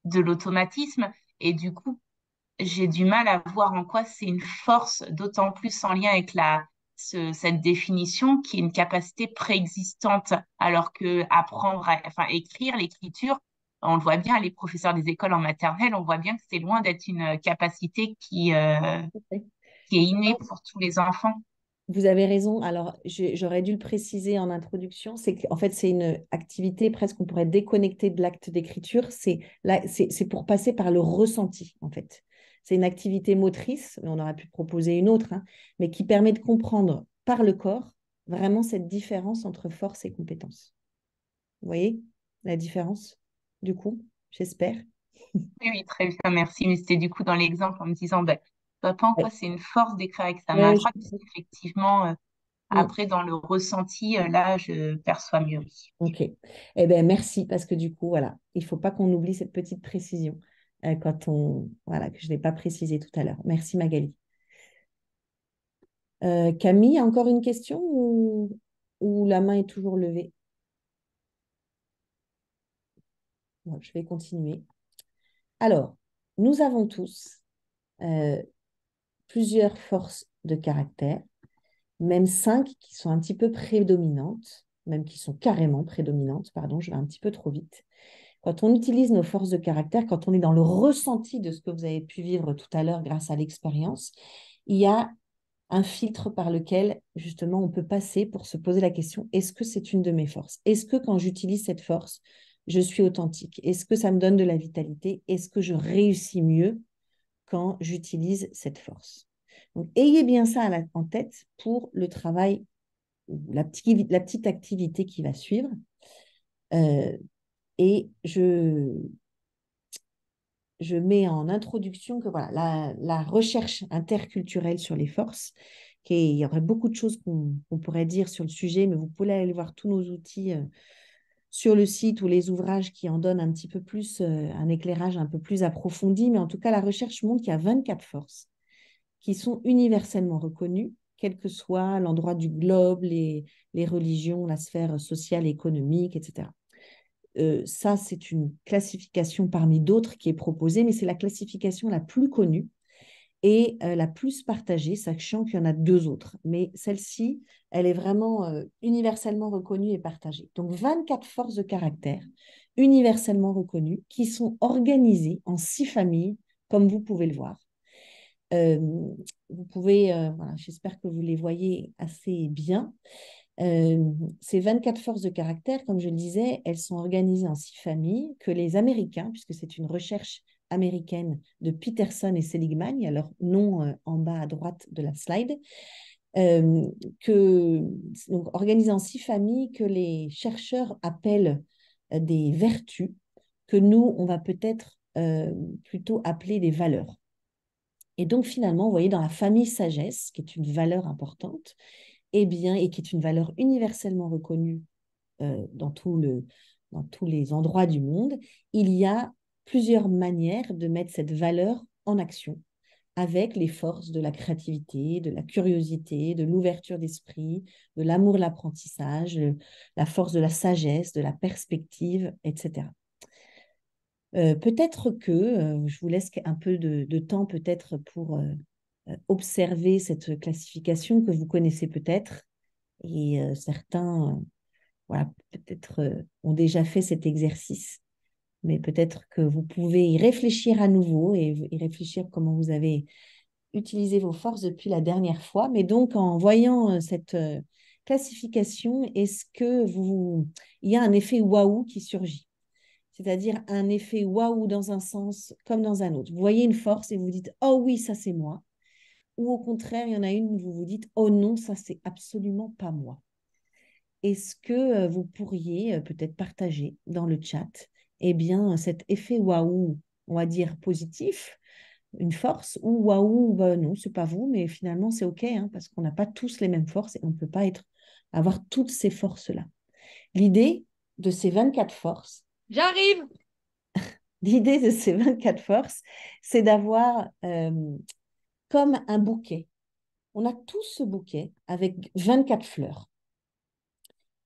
de l'automatisme. Et du coup, j'ai du mal à voir en quoi c'est une force, d'autant plus en lien avec cette définition qui est une capacité préexistante, alors que enfin, écrire, l'écriture, on le voit bien, les professeurs des écoles en maternelle, on voit bien que c'est loin d'être une capacité qui est innée pour tous les enfants. Vous avez raison. Alors, j'aurais dû le préciser en introduction, c'est qu'en fait, c'est une activité presque, on pourrait déconnecter de l'acte d'écriture. C'est pour passer par le ressenti, en fait. C'est une activité motrice, mais on aurait pu proposer une autre, hein, mais qui permet de comprendre par le corps vraiment cette différence entre force et compétence. Vous voyez la différence, du coup, j'espère. Oui, oui, très bien, merci. Mais c'était du coup dans l'exemple en me disant, ben, je vois pas en quoi Ouais. c'est une force d'écrire avec sa main Ouais, je droite, comprends. puisqu'effectivement, Après, dans le ressenti, là, je perçois mieux. Oui. Ok. Eh bien, merci, parce que du coup, voilà, il ne faut pas qu'on oublie cette petite précision voilà, que je n'ai pas précisé tout à l'heure. Merci Magali. Camille, encore une question ou la main est toujours levée? Bon, je vais continuer. Alors, nous avons tous euh, plusieurs forces de caractère, même 5 qui sont un petit peu prédominantes, même qui sont carrément prédominantes, pardon, je vais un petit peu trop vite. Quand on utilise nos forces de caractère, quand on est dans le ressenti de ce que vous avez pu vivre tout à l'heure grâce à l'expérience, il y a un filtre par lequel, justement, on peut passer pour se poser la question, est-ce que c'est une de mes forces? Est-ce que quand j'utilise cette force, je suis authentique? Est-ce que ça me donne de la vitalité? Est-ce que je réussis mieux quand j'utilise cette force? Donc, ayez bien ça en tête pour le travail, la petite activité qui va suivre. Et je mets en introduction que voilà, la recherche interculturelle sur les forces, il y aurait beaucoup de choses qu'on pourrait dire sur le sujet, mais vous pouvez aller voir tous nos outils sur le site ou les ouvrages qui en donnent un petit peu plus, un éclairage un peu plus approfondi. Mais en tout cas, la recherche montre qu'il y a 24 forces qui sont universellement reconnues, quel que soit l'endroit du globe, les religions, la sphère sociale, économique, etc. Ça, c'est une classification parmi d'autres qui est proposée, mais c'est la classification la plus connue et la plus partagée, sachant qu'il y en a 2 autres. Mais celle-ci, elle est vraiment universellement reconnue et partagée. Donc, 24 forces de caractère universellement reconnues qui sont organisées en 6 familles, comme vous pouvez le voir. Vous pouvez, voilà, j'espère que vous les voyez assez bien. Ces 24 forces de caractère, comme je le disais, elles sont organisées en 6 familles que les Américains, puisque c'est une recherche américaine de Peterson et Seligman, il y a leur nom en bas à droite de la slide, donc organisées en 6 familles que les chercheurs appellent des vertus, que nous, on va peut-être plutôt appeler des valeurs. Et donc finalement, vous voyez, dans la famille sagesse, qui est une valeur importante, et qui est une valeur universellement reconnue dans tous les endroits du monde, il y a plusieurs manières de mettre cette valeur en action avec les forces de la créativité, de la curiosité, de l'ouverture d'esprit, de l'amour, l'apprentissage, la force de la sagesse, de la perspective, etc. Peut-être que je vous laisse un peu de temps peut-être pour observer cette classification que vous connaissez peut-être et certains voilà, peut-être ont déjà fait cet exercice, mais peut-être que vous pouvez y réfléchir à nouveau et y réfléchir comment vous avez utilisé vos forces depuis la dernière fois. Mais donc, en voyant cette classification, est-ce que il y a un effet waouh qui surgit? C'est-à-dire un effet waouh dans un sens comme dans un autre. Vous voyez une force et vous dites, oh oui, ça c'est moi. Ou au contraire, il y en a une où vous vous dites, oh non, ça c'est absolument pas moi. Est-ce que vous pourriez peut-être partager dans le chat cet effet waouh, on va dire positif, une force, ou waouh, non, c'est pas vous, mais finalement c'est OK, hein, parce qu'on n'a pas tous les mêmes forces et on ne peut pas avoir toutes ces forces-là. L'idée de ces 24 forces, J'arrive. l'idée de ces 24 forces, c'est d'avoir comme un bouquet. On a tous ce bouquet avec 24 fleurs.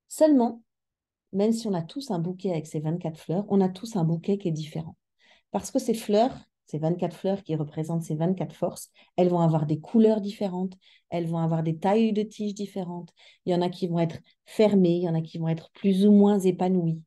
Seulement, même si on a tous un bouquet avec ces 24 fleurs, on a tous un bouquet qui est différent. Parce que ces fleurs, ces 24 fleurs qui représentent ces 24 forces, elles vont avoir des couleurs différentes, elles vont avoir des tailles de tiges différentes. Il y en a qui vont être fermées, il y en a qui vont être plus ou moins épanouies.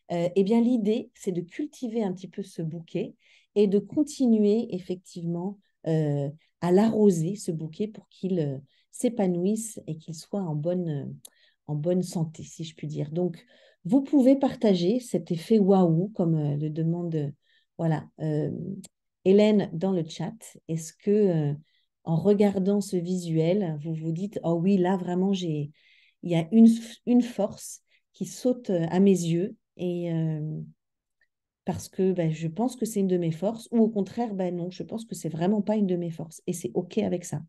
Eh bien, l'idée, c'est de cultiver un petit peu ce bouquet et de continuer effectivement à l'arroser, ce bouquet, pour qu'il s'épanouisse et qu'il soit en bonne santé, si je puis dire. Donc, vous pouvez partager cet effet waouh, comme le demande voilà, Hélène dans le chat. Est-ce que en regardant ce visuel, vous vous dites, oh oui, là vraiment, il y a une force qui saute à mes yeux et parce que je pense que c'est une de mes forces, ou au contraire, non, je pense que c'est vraiment pas une de mes forces et c'est OK avec ça.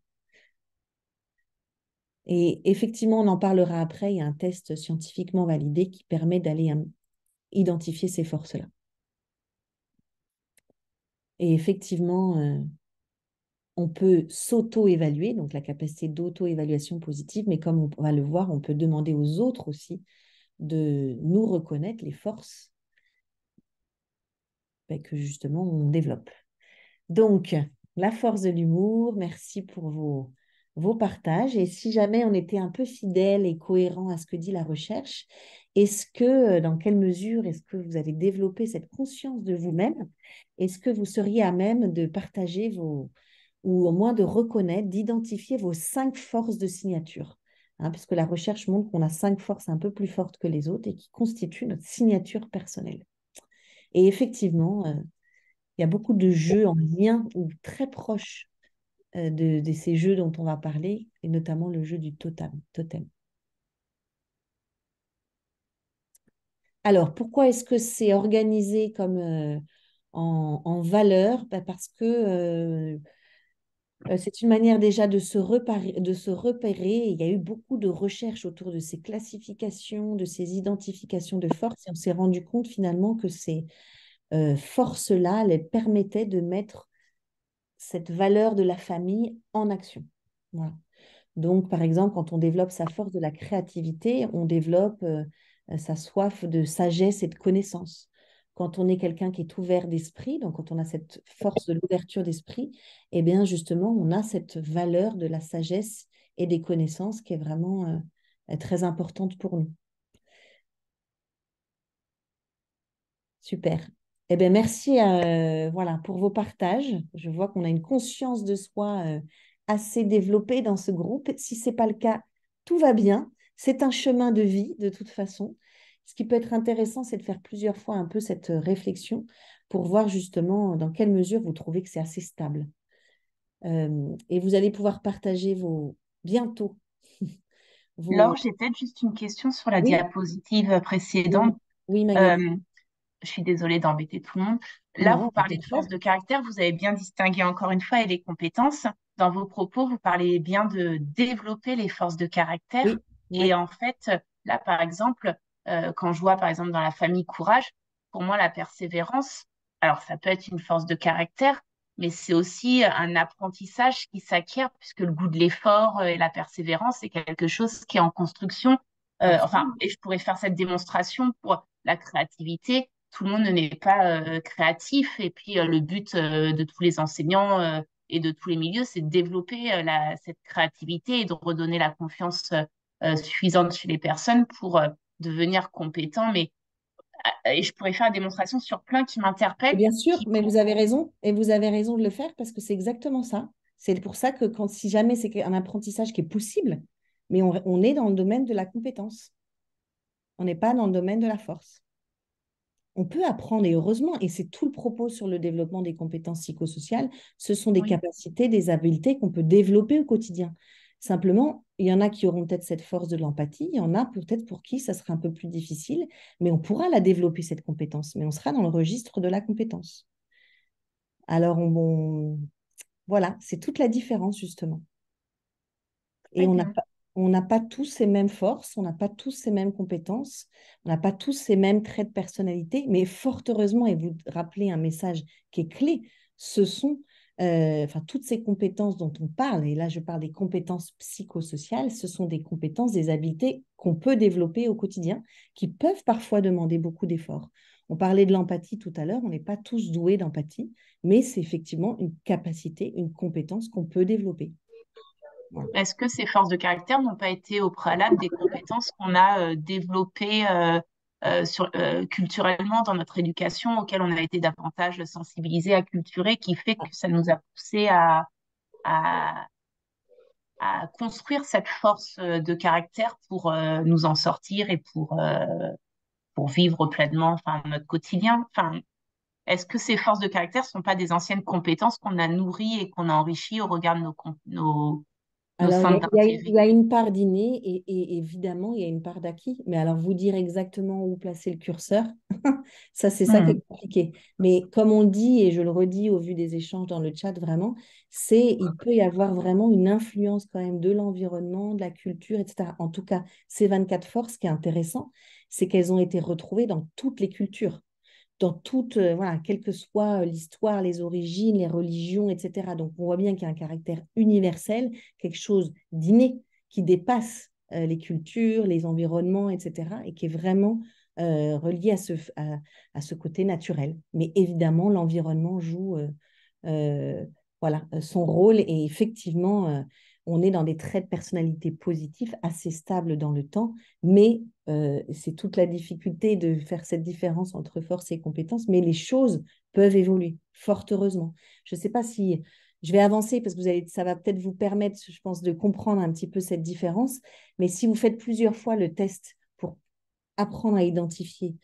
Et effectivement, on en parlera après, il y a un test scientifiquement validé qui permet d'aller identifier ces forces-là. Et effectivement, on peut s'auto-évaluer, donc la capacité d'auto-évaluation positive, mais comme on va le voir, on peut demander aux autres aussi de nous reconnaître les forces que justement on développe. Donc, la force de l'humour, merci pour vos partages. Et si jamais on était un peu fidèle et cohérent à ce que dit la recherche, dans quelle mesure est-ce que vous avez développé cette conscience de vous-même? Est-ce que vous seriez à même de partager ou au moins de reconnaître, d'identifier vos 5 forces de signature? Puisque la recherche montre qu'on a 5 forces un peu plus fortes que les autres et qui constituent notre signature personnelle. Et effectivement, il y a beaucoup de jeux en lien ou très proches de ces jeux dont on va parler, et notamment le jeu du totem. Alors, pourquoi est-ce que c'est organisé comme en valeur? Parce que c'est une manière déjà de se repérer. Il y a eu beaucoup de recherches autour de ces classifications, de ces identifications de forces, et on s'est rendu compte finalement que ces forces-là les permettaient de mettre cette valeur de la famille en action. Voilà. Donc, par exemple, quand on développe sa force de la créativité, on développe sa soif de sagesse et de connaissance. Quand on est quelqu'un qui est ouvert d'esprit, donc quand on a cette force de l'ouverture d'esprit, eh bien justement, on a cette valeur de la sagesse et des connaissances qui est vraiment très importante pour nous. Super. Eh bien, merci voilà, pour vos partages. Je vois qu'on a une conscience de soi assez développée dans ce groupe. Si ce n'est pas le cas, tout va bien. C'est un chemin de vie, de toute façon. Ce qui peut être intéressant, c'est de faire plusieurs fois un peu cette réflexion pour voir justement dans quelle mesure vous trouvez que c'est assez stable. Et vous allez pouvoir partager bientôt Laure, vos... j'ai peut-être juste une question sur la Oui, diapositive précédente. oui, Magali. Euh, je suis désolée d'embêter tout le monde. Là, Non, vous au parlez de contraire. force de caractère, vous avez bien distingué encore une fois et les compétences. Dans vos propos, vous parlez bien de développer les forces de caractère. Oui, Et oui. en fait, là, par exemple, quand je vois, par exemple, dans la famille courage, pour moi, la persévérance, alors ça peut être une force de caractère, mais c'est aussi un apprentissage qui s'acquiert, puisque le goût de l'effort et la persévérance, c'est quelque chose qui est en construction. Enfin, Absolument. et je pourrais faire cette démonstration pour la créativité. Tout le monde n'est pas créatif. Et puis, le but de tous les enseignants et de tous les milieux, c'est de développer cette créativité et de redonner la confiance suffisante chez les personnes pour devenir compétents. Mais et je pourrais faire une démonstration sur plein qui Et m'interpellent, bien sûr, qui mais vous avez raison, et vous avez raison de le faire parce que c'est exactement ça. C'est pour ça que si jamais c'est un apprentissage qui est possible, mais on est dans le domaine de la compétence, on n'est pas dans le domaine de la force. On peut apprendre, et heureusement, et c'est tout le propos sur le développement des compétences psychosociales, ce sont des oui, capacités, des habiletés qu'on peut développer au quotidien. Simplement, il y en a qui auront peut-être cette force de l'empathie, il y en a peut-être pour qui ça sera un peu plus difficile, mais on pourra la développer, cette compétence, mais on sera dans le registre de la compétence. Alors, voilà, c'est toute la différence, justement. très Et bien. on n'a pas tous ces mêmes forces, on n'a pas tous ces mêmes compétences, on n'a pas tous ces mêmes traits de personnalité, mais fort heureusement, et vous rappelez un message qui est clé, ce sont toutes ces compétences dont on parle, et là je parle des compétences psychosociales, ce sont des compétences, des habiletés qu'on peut développer au quotidien, qui peuvent parfois demander beaucoup d'efforts. On parlait de l'empathie tout à l'heure, on n'est pas tous doués d'empathie, mais c'est effectivement une capacité, une compétence qu'on peut développer. Voilà. Est-ce que ces forces de caractère n'ont pas été au préalable des compétences qu'on a développées culturellement dans notre éducation, auxquelles on a été davantage sensibilisés, acculturés, qui fait que ça nous a poussés à, à construire cette force de caractère pour nous en sortir et pour vivre pleinement enfin, notre quotidien. Enfin, est-ce que ces forces de caractère ne sont pas des anciennes compétences qu'on a nourries et qu'on a enrichies au regard de nos Alors, centres il y d'intérêt. a une part d'inné et évidemment, il y a une part d'acquis. Mais alors, vous dire exactement où placer le curseur, c'est ça qui Hmm. est compliqué. Mais comme on le dit, et je le redis au vu des échanges dans le chat, vraiment, il peut y avoir vraiment une influence quand même de l'environnement, de la culture, etc. En tout cas, ces 24 forces, ce qui est intéressant, c'est qu'elles ont été retrouvées dans toutes les cultures dans toute, voilà, quelle que soit l'histoire, les origines, les religions, etc. Donc, on voit bien qu'il y a un caractère universel, quelque chose d'inné qui dépasse les cultures, les environnements, etc. et qui est vraiment relié à ce côté naturel. Mais évidemment, l'environnement joue euh, voilà, son rôle et effectivement, on est dans des traits de personnalité positifs assez stables dans le temps, mais c'est toute la difficulté de faire cette différence entre force et compétence, mais les choses peuvent évoluer, fort heureusement. Je ne sais pas si je vais avancer parce que ça va peut-être vous permettre, je pense, de comprendre un petit peu cette différence, mais si vous faites plusieurs fois le test pour apprendre à identifier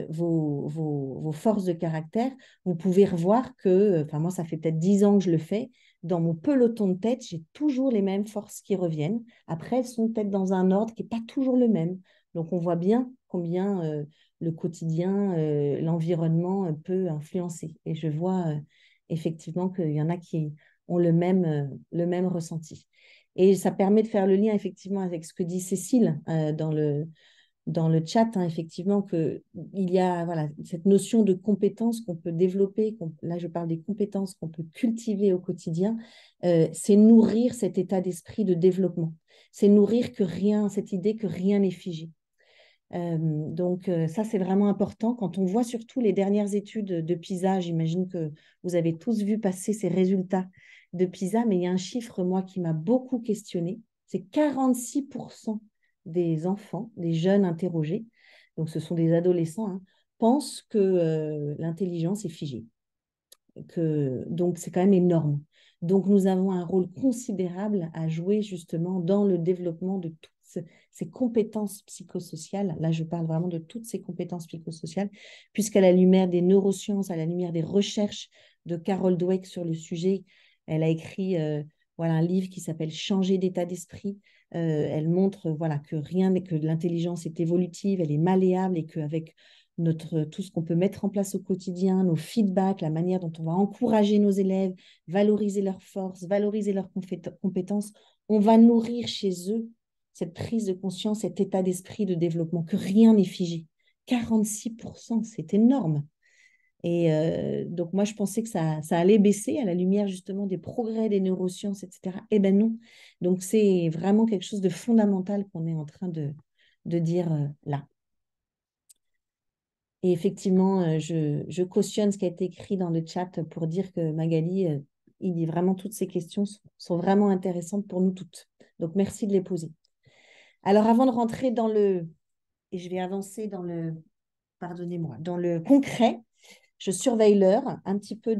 vos forces de caractère, vous pouvez revoir que, enfin moi, ça fait peut-être 10 ans que je le fais, dans mon peloton de tête, j'ai toujours les mêmes forces qui reviennent. Après, elles sont peut-être dans un ordre qui n'est pas toujours le même. Donc, on voit bien combien le quotidien, l'environnement peut influencer. Et je vois effectivement qu'il y en a qui ont le même ressenti. Et ça permet de faire le lien effectivement avec ce que dit Cécile dans le chat, hein, effectivement, qu'il y a voilà, cette notion de compétences qu'on peut développer, là je parle des compétences qu'on peut cultiver au quotidien, c'est nourrir cet état d'esprit de développement. C'est nourrir cette idée que rien n'est figé. Donc ça, c'est vraiment important. Quand on voit surtout les dernières études de PISA, j'imagine que vous avez tous vu passer ces résultats de PISA, mais il y a un chiffre, moi, qui m'a beaucoup questionné. C'est 46% des enfants, des jeunes interrogés, donc ce sont des adolescents, hein, pensent que l'intelligence est figée. Donc, c'est quand même énorme. Donc, nous avons un rôle considérable à jouer justement dans le développement de toutes ces compétences psychosociales. Là, je parle vraiment de toutes ces compétences psychosociales, puisqu'à la lumière des neurosciences, à la lumière des recherches de Carol Dweck sur le sujet, elle a écrit voilà, un livre qui s'appelle Changer d'état d'esprit. Elle montre voilà, que l'intelligence est évolutive, elle est malléable et qu'avec tout ce qu'on peut mettre en place au quotidien, nos feedbacks, la manière dont on va encourager nos élèves, valoriser leurs forces, valoriser leurs compétences, on va nourrir chez eux cette prise de conscience, cet état d'esprit de développement, que rien n'est figé. 46%, c'est énorme. Et donc, moi, je pensais que ça allait baisser à la lumière justement des progrès des neurosciences, etc. Eh bien non. Donc, c'est vraiment quelque chose de fondamental qu'on est en train de dire là. Et effectivement, je cautionne ce qui a été écrit dans le chat pour dire que Magali, il dit vraiment toutes ces questions sont vraiment intéressantes pour nous toutes. Donc, merci de les poser. Alors, avant de rentrer et je vais avancer pardonnez-moi, dans le concret, je surveille l'heure, un petit peu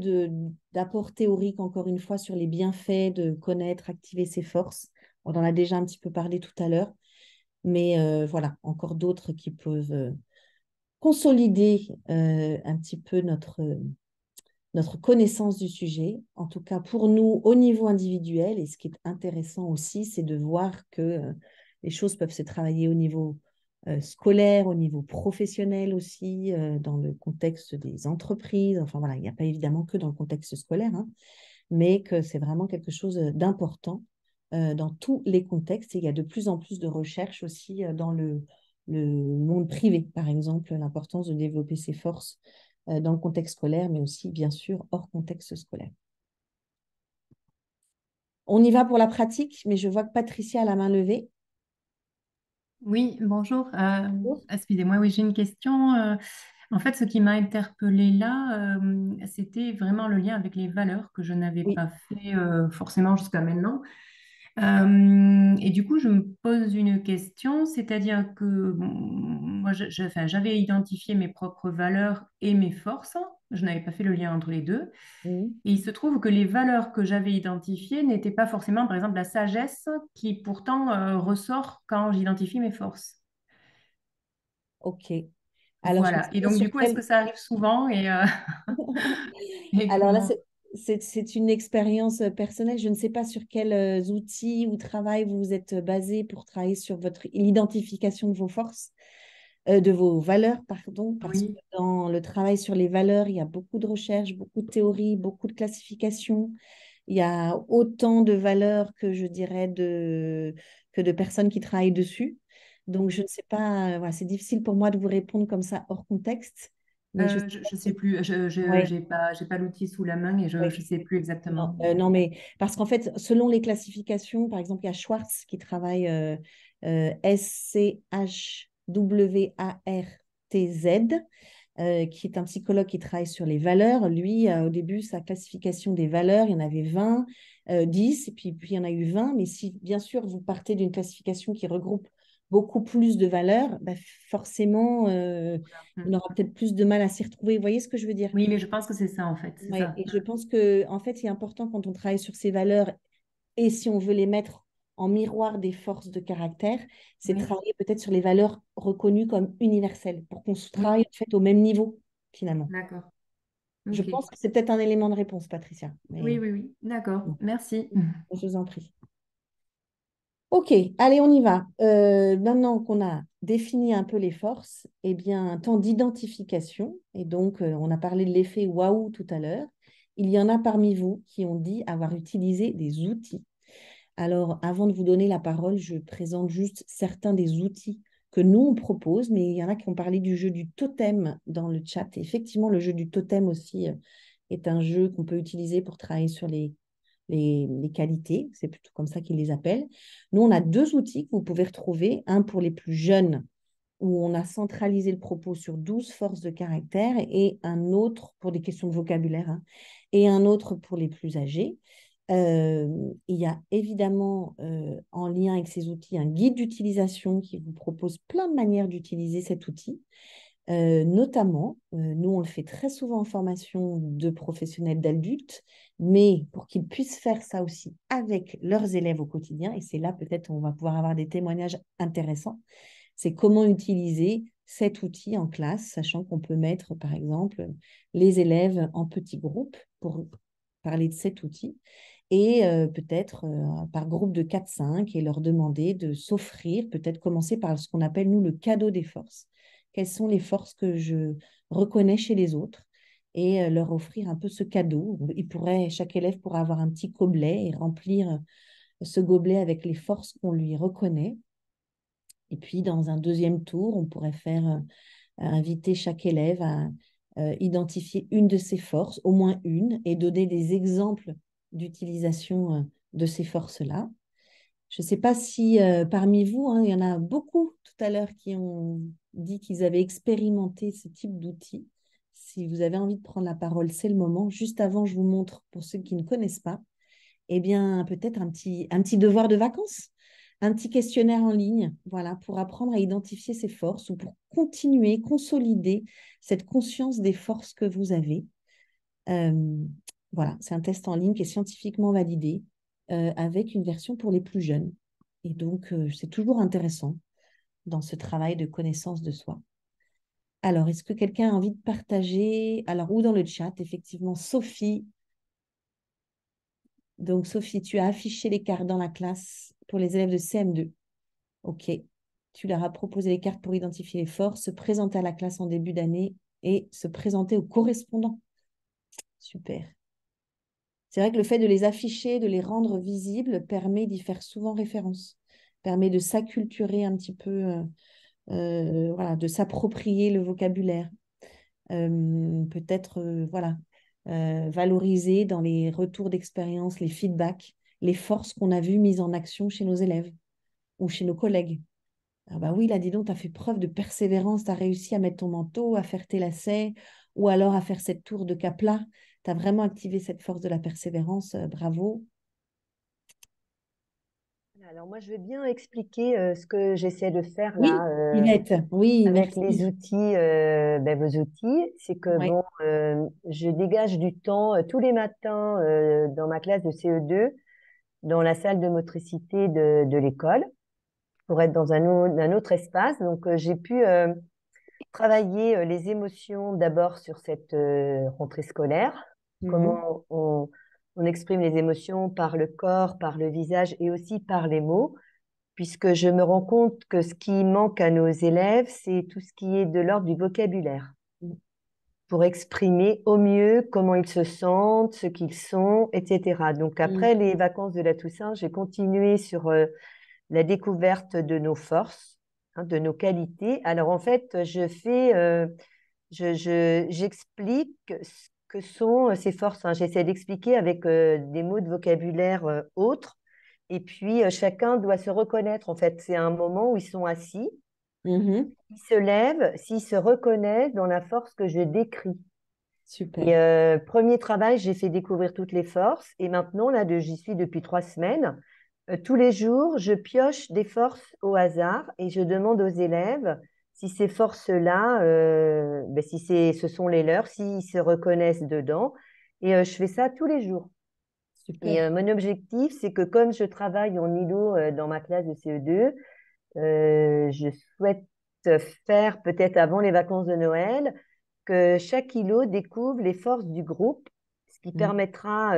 d'apport théorique, encore une fois, sur les bienfaits de connaître, activer ses forces. On en a déjà un petit peu parlé tout à l'heure, mais voilà, encore d'autres qui peuvent consolider un petit peu notre connaissance du sujet. En tout cas, pour nous, au niveau individuel, et ce qui est intéressant aussi, c'est de voir que les choses peuvent se travailler au niveau scolaire, au niveau professionnel aussi, dans le contexte des entreprises. Enfin voilà, il n'y a pas évidemment que dans le contexte scolaire, hein, mais que c'est vraiment quelque chose d'important dans tous les contextes. Et il y a de plus en plus de recherches aussi dans le monde privé, par exemple, l'importance de développer ses forces dans le contexte scolaire, mais aussi, bien sûr, hors contexte scolaire. On y va pour la pratique, mais je vois que Patricia a la main levée. Oui, bonjour. Excusez-moi, oui, j'ai une question. En fait, ce qui m'a interpellée là, c'était vraiment le lien avec les valeurs que je n'avais Oui. pas fait forcément jusqu'à maintenant. Et du coup, je me pose une question, c'est-à-dire que bon, moi, enfin, j'avais identifié mes propres valeurs et mes forces. Je n'avais pas fait le lien entre les deux. Mhm. Et il se trouve que les valeurs que j'avais identifiées n'étaient pas forcément, par exemple, la sagesse qui pourtant ressort quand j'identifie mes forces. OK. Alors, je ne Voilà. sais Et pas donc, sur du coup, est-ce quel... que ça arrive souvent et Alors là, comment? c'est une expérience personnelle. Je ne sais pas sur quels outils ou travail vous vous êtes basé pour travailler sur l'identification de vos forces, de vos valeurs, pardon, parce que Oui. dans le travail sur les valeurs, il y a beaucoup de recherches, beaucoup de théories, beaucoup de classifications. Il y a autant de valeurs que je dirais que de personnes qui travaillent dessus. Donc, je ne sais pas, voilà, c'est difficile pour moi de vous répondre comme ça hors contexte, mais je sais pas Je sais si... plus, Ouais, j'ai pas l'outil sous la main et je ouais. ne sais plus Non, exactement. non, mais parce qu'en fait, selon les classifications, par exemple, il y a Schwartz qui travaille Schwartz, qui est un psychologue qui travaille sur les valeurs. Lui, au début, sa classification des valeurs, il y en avait 20, 10, et puis il y en a eu 20. Mais si, bien sûr, vous partez d'une classification qui regroupe beaucoup plus de valeurs, bah, forcément, on Mm. aura peut-être plus de mal à s'y retrouver. Vous voyez ce que je veux dire? Oui, mais je pense que c'est ça en fait, c'est Ouais, ça. et je pense que en fait, c'est important quand on travaille sur ces valeurs et si on veut les mettre en miroir des forces de caractère, c'est de Oui, travailler peut-être sur les valeurs reconnues comme universelles pour qu'on se oui, travaille en fait au même niveau finalement. d'accord. Je Ok. pense que c'est peut-être un élément de réponse, Patricia, mais Oui, oui, oui, d'accord. bon, Merci. je vous en prie. Ok, allez, on y va. Maintenant qu'on a défini un peu les forces, eh bien, un temps d'identification, et donc on a parlé de l'effet waouh tout à l'heure, il y en a parmi vous qui ont dit avoir utilisé des outils. Alors, avant de vous donner la parole, je présente juste certains des outils que nous, on propose, mais il y en a qui ont parlé du jeu du totem dans le chat. Et effectivement, le jeu du totem aussi est un jeu qu'on peut utiliser pour travailler sur les qualités. C'est plutôt comme ça qu'ils les appellent. Nous, on a deux outils que vous pouvez retrouver. Un pour les plus jeunes, où on a centralisé le propos sur 12 forces de caractère, et un autre pour des questions de vocabulaire, hein, et un autre pour les plus âgés. Il y a évidemment en lien avec ces outils un guide d'utilisation qui vous propose plein de manières d'utiliser cet outil. Notamment, nous on le fait très souvent en formation de professionnels d'adultes, mais pour qu'ils puissent faire ça aussi avec leurs élèves au quotidien, et c'est là peut-être on va pouvoir avoir des témoignages intéressants, c'est comment utiliser cet outil en classe, sachant qu'on peut mettre par exemple les élèves en petits groupes pour parler de cet outil et peut-être par groupe de 4-5 et leur demander de s'offrir, peut-être commencer par ce qu'on appelle nous le cadeau des forces. Quelles sont les forces que je reconnais chez les autres et leur offrir un peu ce cadeau. Chaque élève pourra avoir un petit gobelet et remplir ce gobelet avec les forces qu'on lui reconnaît. Et puis, dans un deuxième tour, on pourrait inviter chaque élève à identifier une de ses forces, au moins une, et donner des exemples d'utilisation de ces forces-là. Je ne sais pas si parmi vous, hein, il y en a beaucoup tout à l'heure qui ont dit qu'ils avaient expérimenté ce type d'outils. Si vous avez envie de prendre la parole, c'est le moment. Juste avant, je vous montre, pour ceux qui ne connaissent pas, eh bien, peut-être un petit devoir de vacances, un petit questionnaire en ligne, voilà, pour apprendre à identifier ses forces ou pour continuer, consolider cette conscience des forces que vous avez. Euh, voilà, c'est un test en ligne qui est scientifiquement validé avec une version pour les plus jeunes. Et donc, c'est toujours intéressant dans ce travail de connaissance de soi. Alors, est-ce que quelqu'un a envie de partager? Alors, ou dans le chat, effectivement, Sophie. Donc, Sophie, tu as affiché les cartes dans la classe pour les élèves de CM2. OK. Tu leur as proposé les cartes pour identifier les forces, se présenter à la classe en début d'année et se présenter au correspondant. Super. C'est vrai que le fait de les afficher, de les rendre visibles, permet d'y faire souvent référence, permet de s'acculturer un petit peu, voilà, de s'approprier le vocabulaire. Peut-être, voilà, valoriser dans les retours d'expérience, les feedbacks, les forces qu'on a vues mises en action chez nos élèves ou chez nos collègues. Ah bah oui, là, dis donc, tu as fait preuve de persévérance, tu as réussi à mettre ton manteau, à faire tes lacets, ou alors à faire cette tour de cap-là. Tu as vraiment activé cette force de la persévérance, bravo. Alors moi, je vais bien expliquer ce que j'essaie de faire Oui, là Yvette, oui, avec les merci. outils, vos outils. C'est que Ouais. bon, je dégage du temps tous les matins dans ma classe de CE2, dans la salle de motricité de l'école, pour être dans un autre espace. Donc j'ai pu travailler les émotions d'abord sur cette rentrée scolaire. Mhm. comment on exprime les émotions par le corps, par le visage et aussi par les mots, puisque je me rends compte que ce qui manque à nos élèves, c'est tout ce qui est de l'ordre du vocabulaire, pour exprimer au mieux comment ils se sentent, ce qu'ils sont, etc. Donc Mhm. après les vacances de la Toussaint, j'ai continué sur la découverte de nos forces, hein, de nos qualités. Alors en fait, j'explique ce que sont ces forces. Hein. J'essaie d'expliquer avec des mots de vocabulaire autres. Et puis chacun doit se reconnaître. En fait, c'est un moment où ils sont assis, Mhm. ils se lèvent, s'ils se reconnaissent dans la force que je décris. Et Super. premier travail, j'ai fait découvrir toutes les forces. Et maintenant, là, j'y suis depuis 3 semaines. Tous les jours, je pioche des forces au hasard et je demande aux élèves si ces forces-là, ben, si ce sont les leurs, s'ils se reconnaissent dedans. Et je fais ça tous les jours. Et Super. mon objectif, c'est que comme je travaille en îlot dans ma classe de CE2, je souhaite faire peut-être avant les vacances de Noël que chaque îlot découvre les forces du groupe, ce qui Mhm. permettra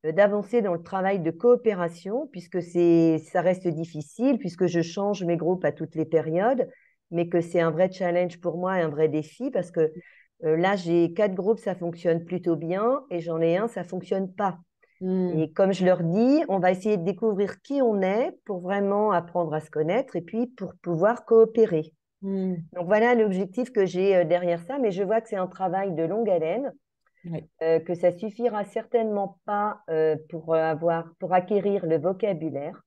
d'avancer dans le travail de coopération, puisque ça reste difficile, puisque je change mes groupes à toutes les périodes, mais que c'est un vrai challenge pour moi et un vrai défi, parce que là, j'ai 4 groupes, ça fonctionne plutôt bien, et j'en ai un, ça fonctionne pas. Mhm. Et comme je leur dis, on va essayer de découvrir qui on est pour vraiment apprendre à se connaître et puis pour pouvoir coopérer. Mhm. Donc voilà l'objectif que j'ai derrière ça, mais je vois que c'est un travail de longue haleine, Ouais. que ça suffira certainement pas pour acquérir le vocabulaire.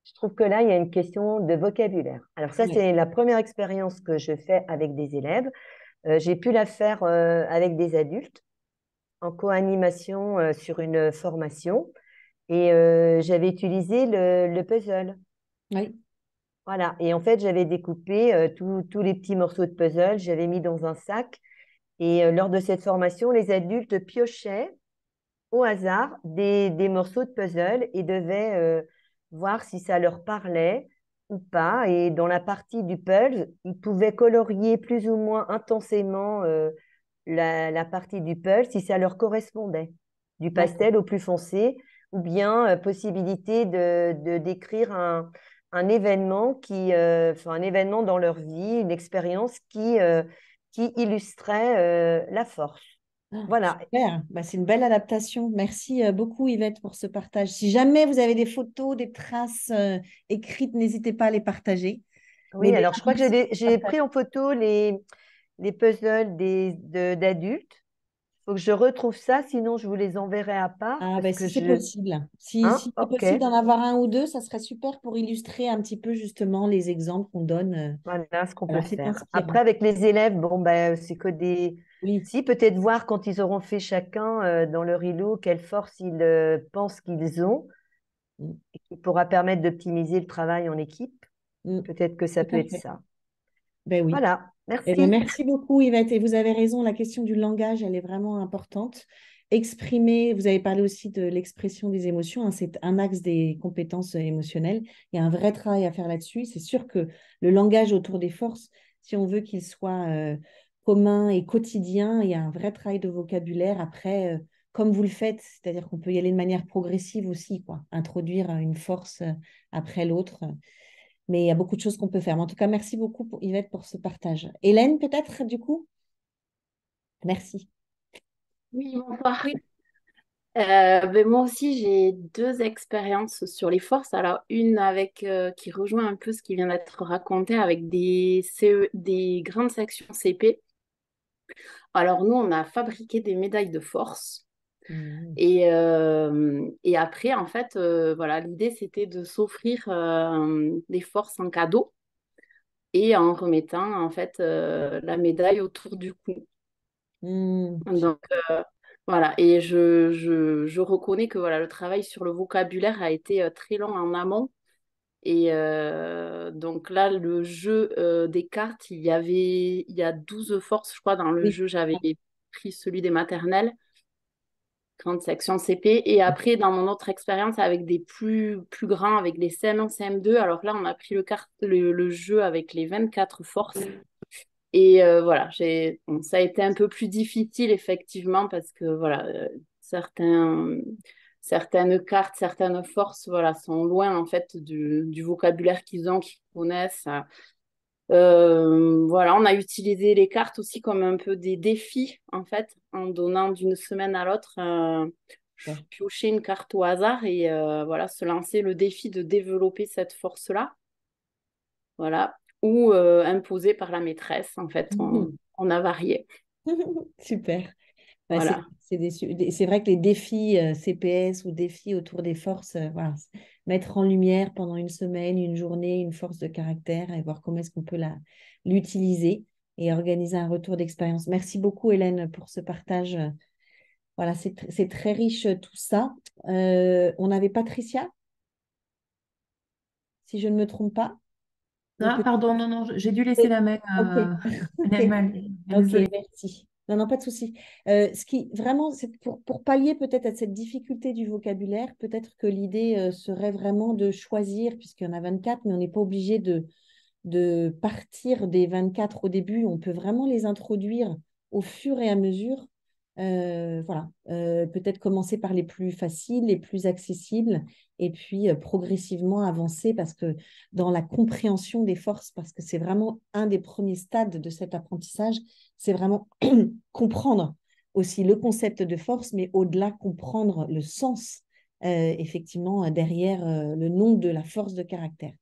Je trouve que là, il y a une question de vocabulaire. Alors ça, Ouais. c'est la première expérience que je fais avec des élèves. J'ai pu la faire avec des adultes en co-animation sur une formation. Et j'avais utilisé le puzzle. Ouais. Voilà. Et en fait, j'avais découpé tous les petits morceaux de puzzle, j'avais mis dans un sac. Et lors de cette formation, les adultes piochaient au hasard des morceaux de puzzle et devaient voir si ça leur parlait ou pas. Et dans la partie du puzzle, ils pouvaient colorier plus ou moins intensément la partie du puzzle si ça leur correspondait, du D'accord. pastel au plus foncé, ou bien possibilité de décrire un événement enfin, un événement dans leur vie, une expérience qui illustrait la force. Ah, Voilà. super, bah, c'est une belle adaptation. Merci beaucoup Yvette pour ce partage. Si jamais vous avez des photos, des traces écrites, n'hésitez pas à les partager. Mais Oui, déjà, alors je crois que merci pour le j'ai partage. pris en photo les puzzles d'adultes. Il faut que je retrouve ça, sinon je vous les enverrai à part Ah, parce bah, que si c'est je... possible, Hein? si c'est Ok. possible d'en avoir un ou deux, ça serait super pour illustrer un petit peu justement les exemples qu'on donne. Voilà ce qu'on peut Voilà, c'est faire. inspirant. Après, avec les élèves, bon, ben, c'est que des... Oui. Si, peut-être voir quand ils auront fait chacun dans leur îlot, quelle force ils pensent qu'ils ont, Mm, et qui pourra permettre d'optimiser le travail en équipe. mm, Peut-être que ça tout peut à être fait. ça. Ben oui. Voilà. Eh ben, Merci. merci beaucoup, Yvette. Et vous avez raison, la question du langage, elle est vraiment importante. Exprimer, vous avez parlé aussi de l'expression des émotions, hein, c'est un axe des compétences émotionnelles. Il y a un vrai travail à faire là-dessus. C'est sûr que le langage autour des forces, si on veut qu'il soit commun et quotidien, il y a un vrai travail de vocabulaire. Après, comme vous le faites, c'est-à-dire qu'on peut y aller de manière progressive aussi, quoi. Introduire une force après l'autre. Mais il y a beaucoup de choses qu'on peut faire. Mais en tout cas, merci beaucoup, Yvette, pour ce partage. Hélène, peut-être, du coup? Merci. Oui, bonsoir. Oui. Ben moi aussi, j'ai deux expériences sur les forces. Alors, une avec qui rejoint un peu ce qui vient d'être raconté avec des des grandes sections CP. Alors, nous, on a fabriqué des médailles de force. Mhm. Et après, en fait, voilà, l'idée, c'était de s'offrir des forces en cadeau et en remettant, en fait, la médaille autour du cou. Mhm. Donc, voilà, et je reconnais que voilà, le travail sur le vocabulaire a été très long en amont. Et donc là, le jeu des cartes, il y a 12 forces, je crois, dans le Oui. jeu. J'avais pris celui des maternelles, grande section CP. Et après, dans mon autre expérience avec des plus grands, avec des CM1, CM2, alors là, on a pris le jeu avec les 24 forces. Et voilà, bon, ça a été un peu plus difficile, effectivement, parce que voilà, certaines cartes, certaines forces, voilà, sont loin, en fait, du vocabulaire qu'ils connaissent. Voilà, on a utilisé les cartes aussi comme un peu des défis, en fait, en donnant d'une semaine à l'autre, Ouais. piocher une carte au hasard et voilà, se lancer le défi de développer cette force-là, voilà, ou imposée par la maîtresse, en fait, on a varié, Super. Ouais, voilà. c'est vrai que les défis CPS ou défis autour des forces, voilà, mettre en lumière pendant une semaine, une journée, une force de caractère et voir comment est-ce qu'on peut l'utiliser et organiser un retour d'expérience. Merci beaucoup, Hélène, pour ce partage. Voilà, c'est très riche tout ça. On avait Patricia, si je ne me trompe pas. Ou Ah, peut- pardon, non, non, j'ai dû laisser la main Ok, ok, à Naïma. ok, Désolée. merci. Non, non, pas de souci. Ce qui vraiment, c'est pour pallier peut-être à cette difficulté du vocabulaire, peut-être que l'idée serait vraiment de choisir, puisqu'il y en a 24, mais on n'est pas obligé de partir des 24 au début. On peut vraiment les introduire au fur et à mesure. Voilà. Peut-être commencer par les plus faciles, les plus accessibles, et puis progressivement avancer parce que dans la compréhension des forces, parce que c'est vraiment un des premiers stades de cet apprentissage, c'est vraiment comprendre aussi le concept de force, mais au-delà, comprendre le sens, effectivement, derrière le nom de la force de caractère.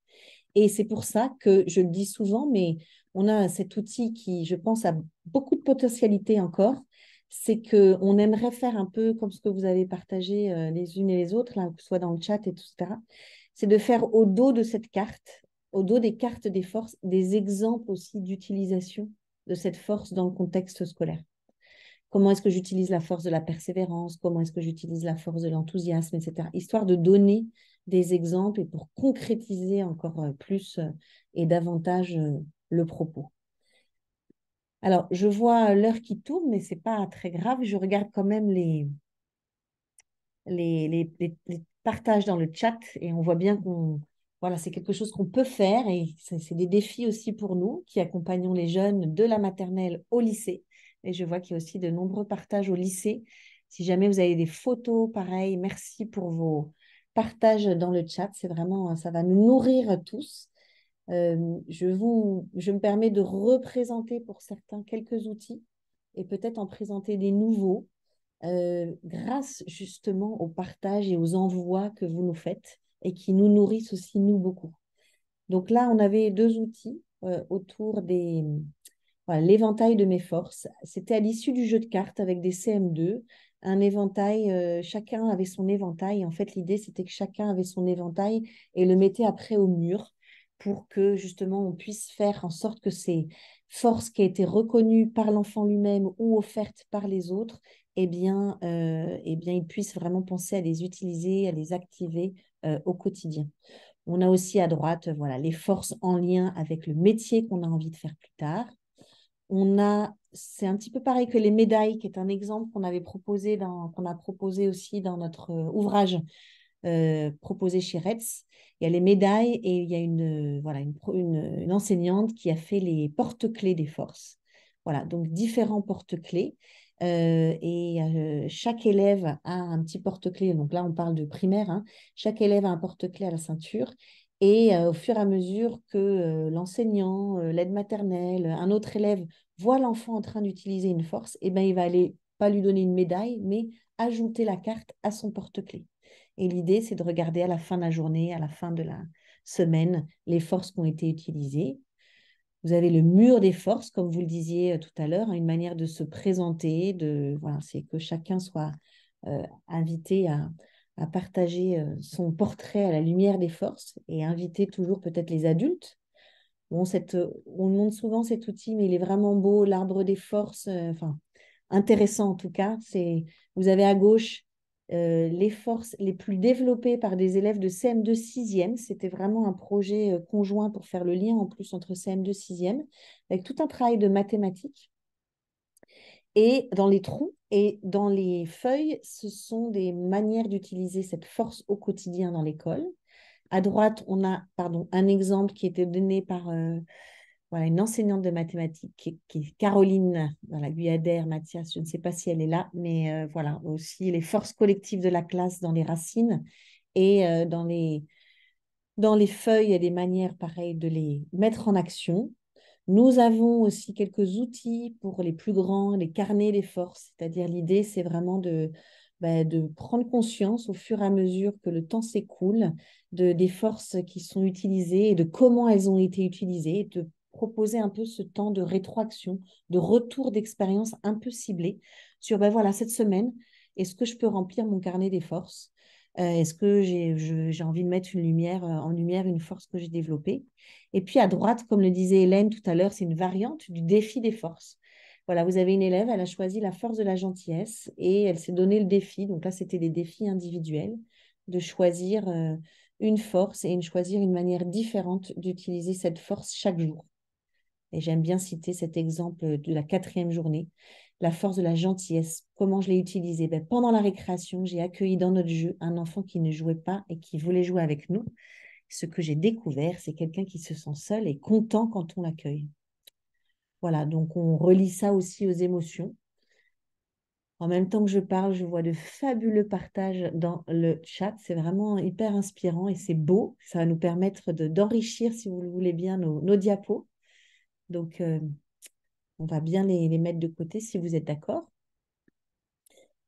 Et c'est pour ça que je le dis souvent, mais on a cet outil qui, je pense, a beaucoup de potentialité encore. C'est qu'on aimerait faire un peu comme ce que vous avez partagé les unes et les autres, là, que ce soit dans le chat, etc. C'est de faire au dos de cette carte, au dos des cartes des forces, des exemples aussi d'utilisation de cette force dans le contexte scolaire. Comment est-ce que j'utilise la force de la persévérance? Comment est-ce que j'utilise la force de l'enthousiasme, etc. Histoire de donner des exemples et pour concrétiser encore plus et davantage le propos. Alors, je vois l'heure qui tourne, mais ce n'est pas très grave. Je regarde quand même les partages dans le chat et on voit bien qu'on voilà, c'est quelque chose qu'on peut faire et c'est des défis aussi pour nous qui accompagnons les jeunes de la maternelle au lycée. Et je vois qu'il y a aussi de nombreux partages au lycée. Si jamais vous avez des photos, pareil, merci pour vos partages dans le chat. C'est vraiment, ça va nous nourrir tous. Je me permets de représenter pour certains quelques outils et peut-être en présenter des nouveaux grâce justement au partage et aux envois que vous nous faites et qui nous nourrissent aussi, nous, beaucoup. Donc là, on avait deux outils autour voilà, l'éventail de mes forces. C'était à l'issue du jeu de cartes avec des CM2, un éventail, chacun avait son éventail. En fait, l'idée, c'était que chacun avait son éventail et le mettait après au mur pour que justement on puisse faire en sorte que ces forces qui étaient reconnues par l'enfant lui-même ou offertes par les autres, il puisse vraiment penser à les utiliser, à les activer au quotidien. On a aussi à droite, voilà, les forces en lien avec le métier qu'on a envie de faire plus tard. C'est un petit peu pareil que les médailles, qui est un exemple qu'on a proposé aussi dans notre ouvrage proposé chez Retz. Il y a les médailles et il y a une enseignante qui a fait les porte-clés des forces. Voilà, donc différents porte-clés. Chaque élève a un petit porte-clés. Donc là, on parle de primaire. Hein. Chaque élève a un porte-clés à la ceinture. Et au fur et à mesure que l'enseignant, l'aide maternelle, un autre élève voit l'enfant en train d'utiliser une force, eh ben, il va aller pas lui donner une médaille, mais ajouter la carte à son porte-clés. Et l'idée, c'est de regarder à la fin de la journée, à la fin de la semaine, les forces qui ont été utilisées. Vous avez le mur des forces, comme vous le disiez tout à l'heure, hein, une manière de se présenter, voilà, c'est que chacun soit invité à partager son portrait à la lumière des forces et inviter toujours peut-être les adultes. Bon, on montre souvent cet outil, mais il est vraiment beau, l'arbre des forces, enfin, intéressant en tout cas. Vous avez à gauche les forces les plus développées par des élèves de CM2 6e. C'était vraiment un projet conjoint pour faire le lien en plus entre CM2 6e, avec tout un travail de mathématiques. Et dans les trous et dans les feuilles, ce sont des manières d'utiliser cette force au quotidien dans l'école. À droite, on a un exemple qui était donné par voilà, une enseignante de mathématiques qui est Caroline, voilà, Guyader, Mathias, je ne sais pas si elle est là, mais voilà, aussi les forces collectives de la classe dans les racines et dans les feuilles et les manières, pareilles, de les mettre en action. Nous avons aussi quelques outils pour les plus grands, les carnets des forces, c'est-à-dire l'idée, c'est vraiment de prendre conscience au fur et à mesure que le temps s'écoule des forces qui sont utilisées et de comment elles ont été utilisées, et de proposer un peu ce temps de rétroaction, de retour d'expérience un peu ciblé sur, voilà, cette semaine, est-ce que je peux remplir mon carnet des forces? Est-ce que j'ai envie de mettre en lumière une force que j'ai développée? Et puis à droite, comme le disait Hélène tout à l'heure, c'est une variante du défi des forces. Voilà, vous avez une élève, elle a choisi la force de la gentillesse et elle s'est donné le défi. Donc là, c'était des défis individuels de choisir une force et choisir une manière différente d'utiliser cette force chaque jour. Et j'aime bien citer cet exemple de la 4e journée, la force de la gentillesse. Comment je l'ai utilisée? Pendant la récréation, j'ai accueilli dans notre jeu un enfant qui ne jouait pas et qui voulait jouer avec nous. Ce que j'ai découvert, c'est quelqu'un qui se sent seul et content quand on l'accueille. Voilà, donc on relie ça aussi aux émotions. En même temps que je parle, je vois de fabuleux partages dans le chat. C'est vraiment hyper inspirant et c'est beau. Ça va nous permettre d'enrichir, si vous le voulez bien, nos diapos. Donc, on va bien les mettre de côté si vous êtes d'accord.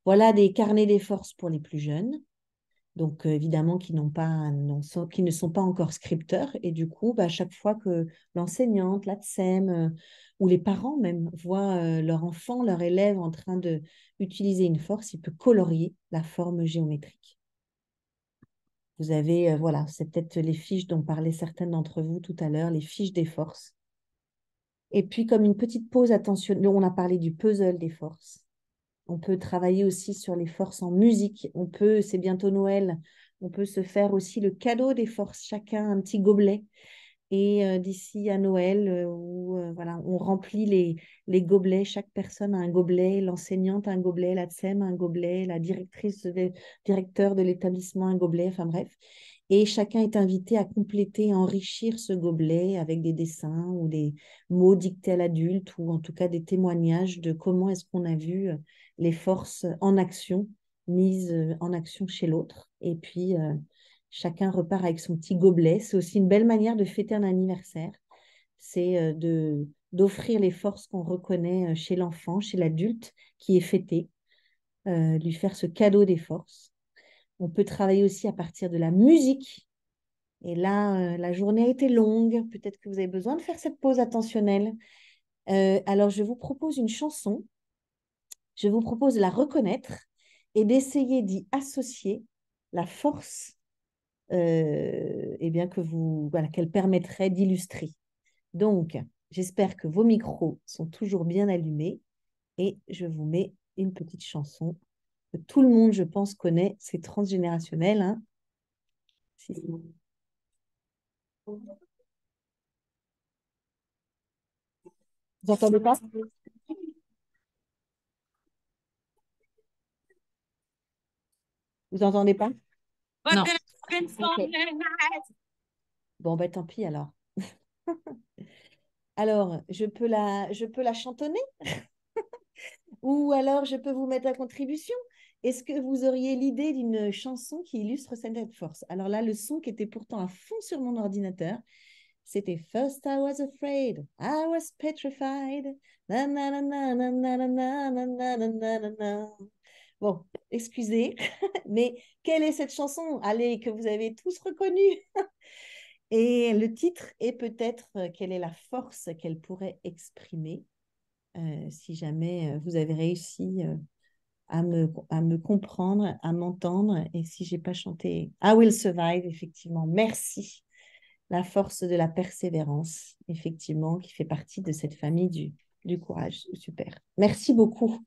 Voilà des carnets des forces pour les plus jeunes. Donc, évidemment, qui ne sont pas encore scripteurs. Et du coup, chaque fois que l'enseignante, la TSEM ou les parents même voient leur enfant, leur élève en train d'utiliser une force, il peut colorier la forme géométrique. Vous avez, voilà, c'est peut-être les fiches dont parlaient certaines d'entre vous tout à l'heure, les fiches des forces. Et puis, comme une petite pause attentionnée, on a parlé du puzzle des forces. On peut travailler aussi sur les forces en musique. C'est bientôt Noël, on peut se faire aussi le cadeau des forces, chacun un petit gobelet. Et d'ici à Noël, voilà, on remplit les gobelets, chaque personne a un gobelet, l'enseignante a un gobelet, la TSEM a un gobelet, la directeur de l'établissement a un gobelet, enfin bref. Et chacun est invité à compléter, à enrichir ce gobelet avec des dessins ou des mots dictés à l'adulte ou en tout cas des témoignages de comment est-ce qu'on a vu les forces en action, mises en action chez l'autre. Et puis, chacun repart avec son petit gobelet. C'est aussi une belle manière de fêter un anniversaire. C'est d'offrir les forces qu'on reconnaît chez l'enfant, chez l'adulte qui est fêté, lui faire ce cadeau des forces. On peut travailler aussi à partir de la musique. Et là, la journée a été longue. Peut-être que vous avez besoin de faire cette pause attentionnelle. Alors, je vous propose une chanson. Je vous propose de la reconnaître et d'essayer d'y associer la force bien qu'elle permettrait d'illustrer. Donc, j'espère que vos micros sont toujours bien allumés et je vous mets une petite chanson que tout le monde, je pense, connaît. C'est transgénérationnel. Hein. Vous entendez pas? Vous entendez pas? Non. Okay. Bon, tant pis alors. Alors, je peux la chantonner ou alors je peux vous mettre à contribution. Est-ce que vous auriez l'idée d'une chanson qui illustre cette force? Alors là, le son qui était pourtant à fond sur mon ordinateur, c'était First I was afraid, I was petrified. Na, na, na, na, na, na, na, na, na, na, na, na. Bon, excusez, mais quelle est cette chanson? Allez, que vous avez tous reconnue. Et le titre est peut-être quelle est la force qu'elle pourrait exprimer si jamais vous avez réussi à me comprendre, à m'entendre. Et si je n'ai pas chanté I Will Survive, effectivement, merci. La force de la persévérance, effectivement, qui fait partie de cette famille du courage. Super. Merci beaucoup.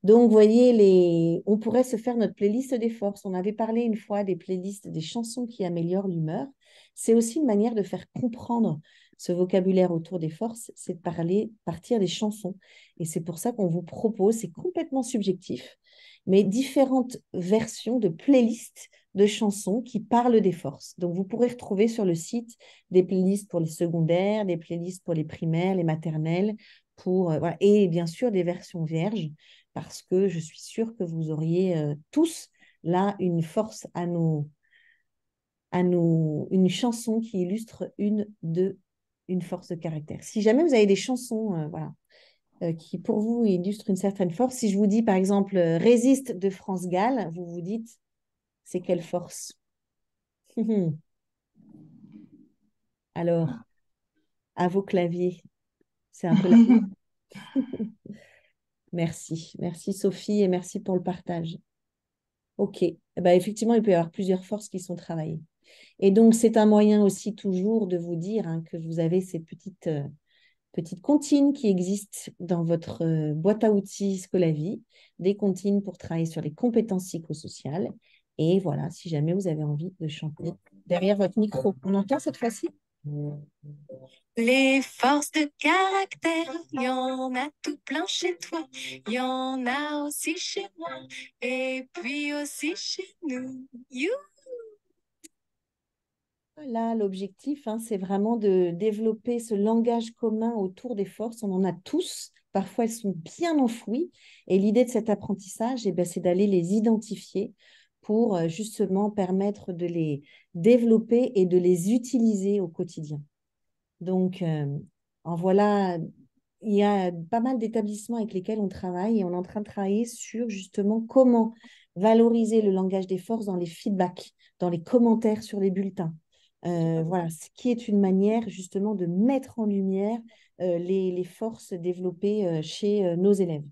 Donc, vous voyez, on pourrait se faire notre playlist des forces. On avait parlé une fois des playlists des chansons qui améliorent l'humeur. C'est aussi une manière de faire comprendre ce vocabulaire autour des forces, c'est de partir des chansons. Et c'est pour ça qu'on vous propose, c'est complètement subjectif, mais différentes versions de playlists de chansons qui parlent des forces. Donc, vous pourrez retrouver sur le site des playlists pour les secondaires, des playlists pour les primaires, les maternelles, voilà. Et bien sûr des versions vierges, parce que je suis sûre que vous auriez tous là une force une chanson qui illustre une force de caractère. Si jamais vous avez des chansons voilà, qui pour vous illustrent une certaine force, si je vous dis par exemple Résiste de France Gall, vous vous dites c'est quelle force? Alors, à vos claviers, c'est un peu la... Merci. Merci Sophie et merci pour le partage. Ok. Eh ben, effectivement, il peut y avoir plusieurs forces qui sont travaillées. Et donc, c'est un moyen aussi toujours de vous dire hein, que vous avez ces petites comptines qui existent dans votre boîte à outils Scolavi, des comptines pour travailler sur les compétences psychosociales. Et voilà, si jamais vous avez envie de chanter derrière votre micro. On entend cette fois-ci? Les forces de caractère, il y en a tout plein chez toi, il y en a aussi chez moi, et puis aussi chez nous. You. Là, l'objectif, hein, c'est vraiment de développer ce langage commun autour des forces. On en a tous. Parfois, elles sont bien enfouies. Et l'idée de cet apprentissage, eh ben, c'est d'aller les identifier pour justement permettre de les développer et de les utiliser au quotidien. Donc, en voilà, il y a pas mal d'établissements avec lesquels on travaille et on est en train de travailler sur justement comment valoriser le langage des forces dans les feedbacks, dans les commentaires sur les bulletins. Voilà, ce qui est une manière justement de mettre en lumière les forces développées chez nos élèves.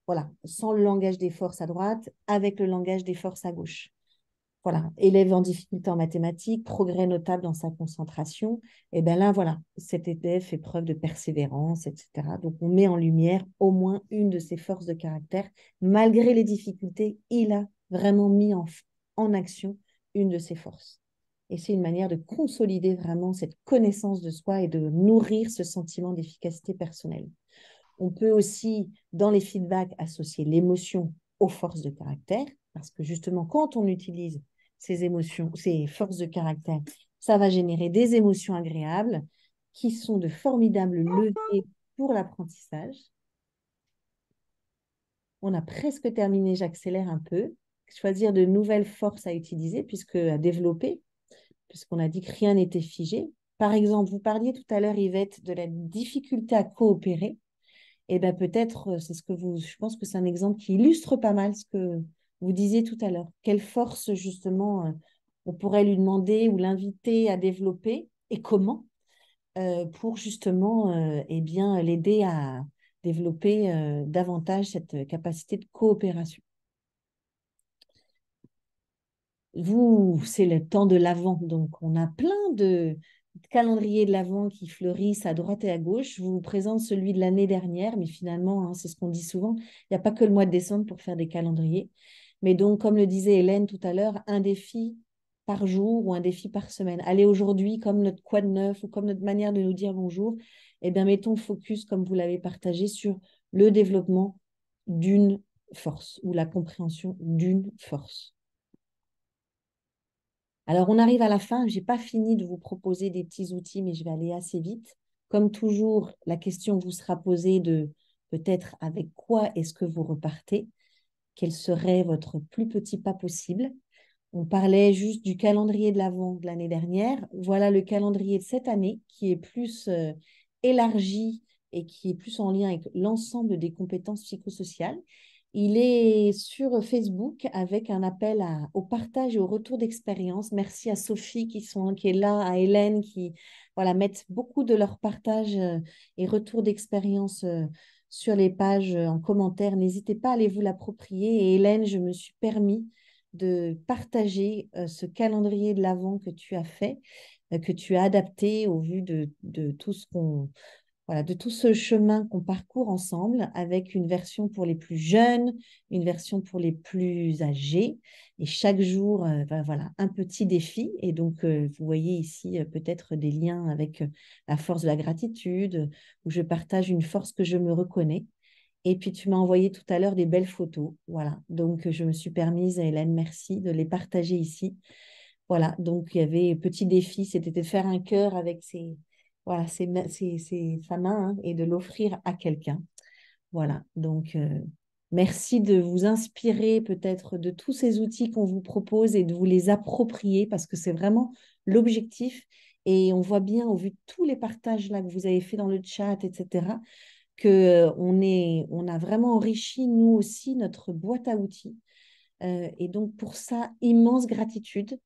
Voilà, sans le langage des forces à droite, avec le langage des forces à gauche. Voilà, élève en difficulté en mathématiques, progrès notable dans sa concentration. Et bien là, voilà, cet élève fait preuve de persévérance, etc. Donc, on met en lumière au moins une de ses forces de caractère. Malgré les difficultés, il a vraiment mis en action une de ses forces. Et c'est une manière de consolider vraiment cette connaissance de soi et de nourrir ce sentiment d'efficacité personnelle. On peut aussi, dans les feedbacks, associer l'émotion aux forces de caractère, parce que justement, quand on utilise ces émotions, ces forces de caractère, ça va générer des émotions agréables qui sont de formidables leviers pour l'apprentissage. On a presque terminé, j'accélère un peu. Choisir de nouvelles forces à utiliser, à développer, puisqu'on a dit que rien n'était figé. Par exemple, vous parliez tout à l'heure, Yvette, de la difficulté à coopérer. Et bien peut-être, je pense que c'est un exemple qui illustre pas mal ce que vous disiez tout à l'heure. Quelle force, justement, on pourrait lui demander ou l'inviter à développer et comment pour justement eh bien, l'aider à développer davantage cette capacité de coopération. C'est le temps de l'Avent, donc on a plein de calendriers de l'Avent qui fleurissent à droite et à gauche. Je vous présente celui de l'année dernière, mais finalement, hein, c'est ce qu'on dit souvent, il n'y a pas que le mois de décembre pour faire des calendriers. Mais donc, comme le disait Hélène tout à l'heure, un défi par jour ou un défi par semaine. Allez, aujourd'hui, comme notre quoi de neuf ou comme notre manière de nous dire bonjour, eh bien, mettons focus, comme vous l'avez partagé, sur le développement d'une force ou la compréhension d'une force. Alors, on arrive à la fin. Je n'ai pas fini de vous proposer des petits outils, mais je vais aller assez vite. Comme toujours, la question vous sera posée de peut-être avec quoi est-ce que vous repartez? Quel serait votre plus petit pas possible? On parlait juste du calendrier de l'Avent de l'année dernière. Voilà le calendrier de cette année qui est plus élargi et qui est plus en lien avec l'ensemble des compétences psychosociales. Il est sur Facebook avec un appel au partage et au retour d'expérience. Merci à Sophie qui est là, à Hélène qui mettent beaucoup de leur partage et retour d'expérience sur les pages en commentaire. N'hésitez pas à aller vous l'approprier. Et Hélène, je me suis permis de partager ce calendrier de l'Avent que tu as fait, que tu as adapté au vu de tout de tout ce chemin qu'on parcourt ensemble, avec une version pour les plus jeunes, une version pour les plus âgés. Et chaque jour, un petit défi. Et donc, vous voyez ici peut-être des liens avec la force de la gratitude, où je partage une force que je me reconnais. Et puis, tu m'as envoyé tout à l'heure des belles photos. Voilà. Donc, je me suis permise, Hélène, merci de les partager ici. Voilà. Donc, il y avait petit défi, c'était de faire un cœur avec voilà, sa main hein, et de l'offrir à quelqu'un. Voilà. Donc, merci de vous inspirer peut-être de tous ces outils qu'on vous propose et de vous les approprier parce que c'est vraiment l'objectif. Et on voit bien, au vu de tous les partages là que vous avez fait dans le chat, etc., que on a vraiment enrichi, nous aussi, notre boîte à outils. Et donc, pour ça, immense gratitude.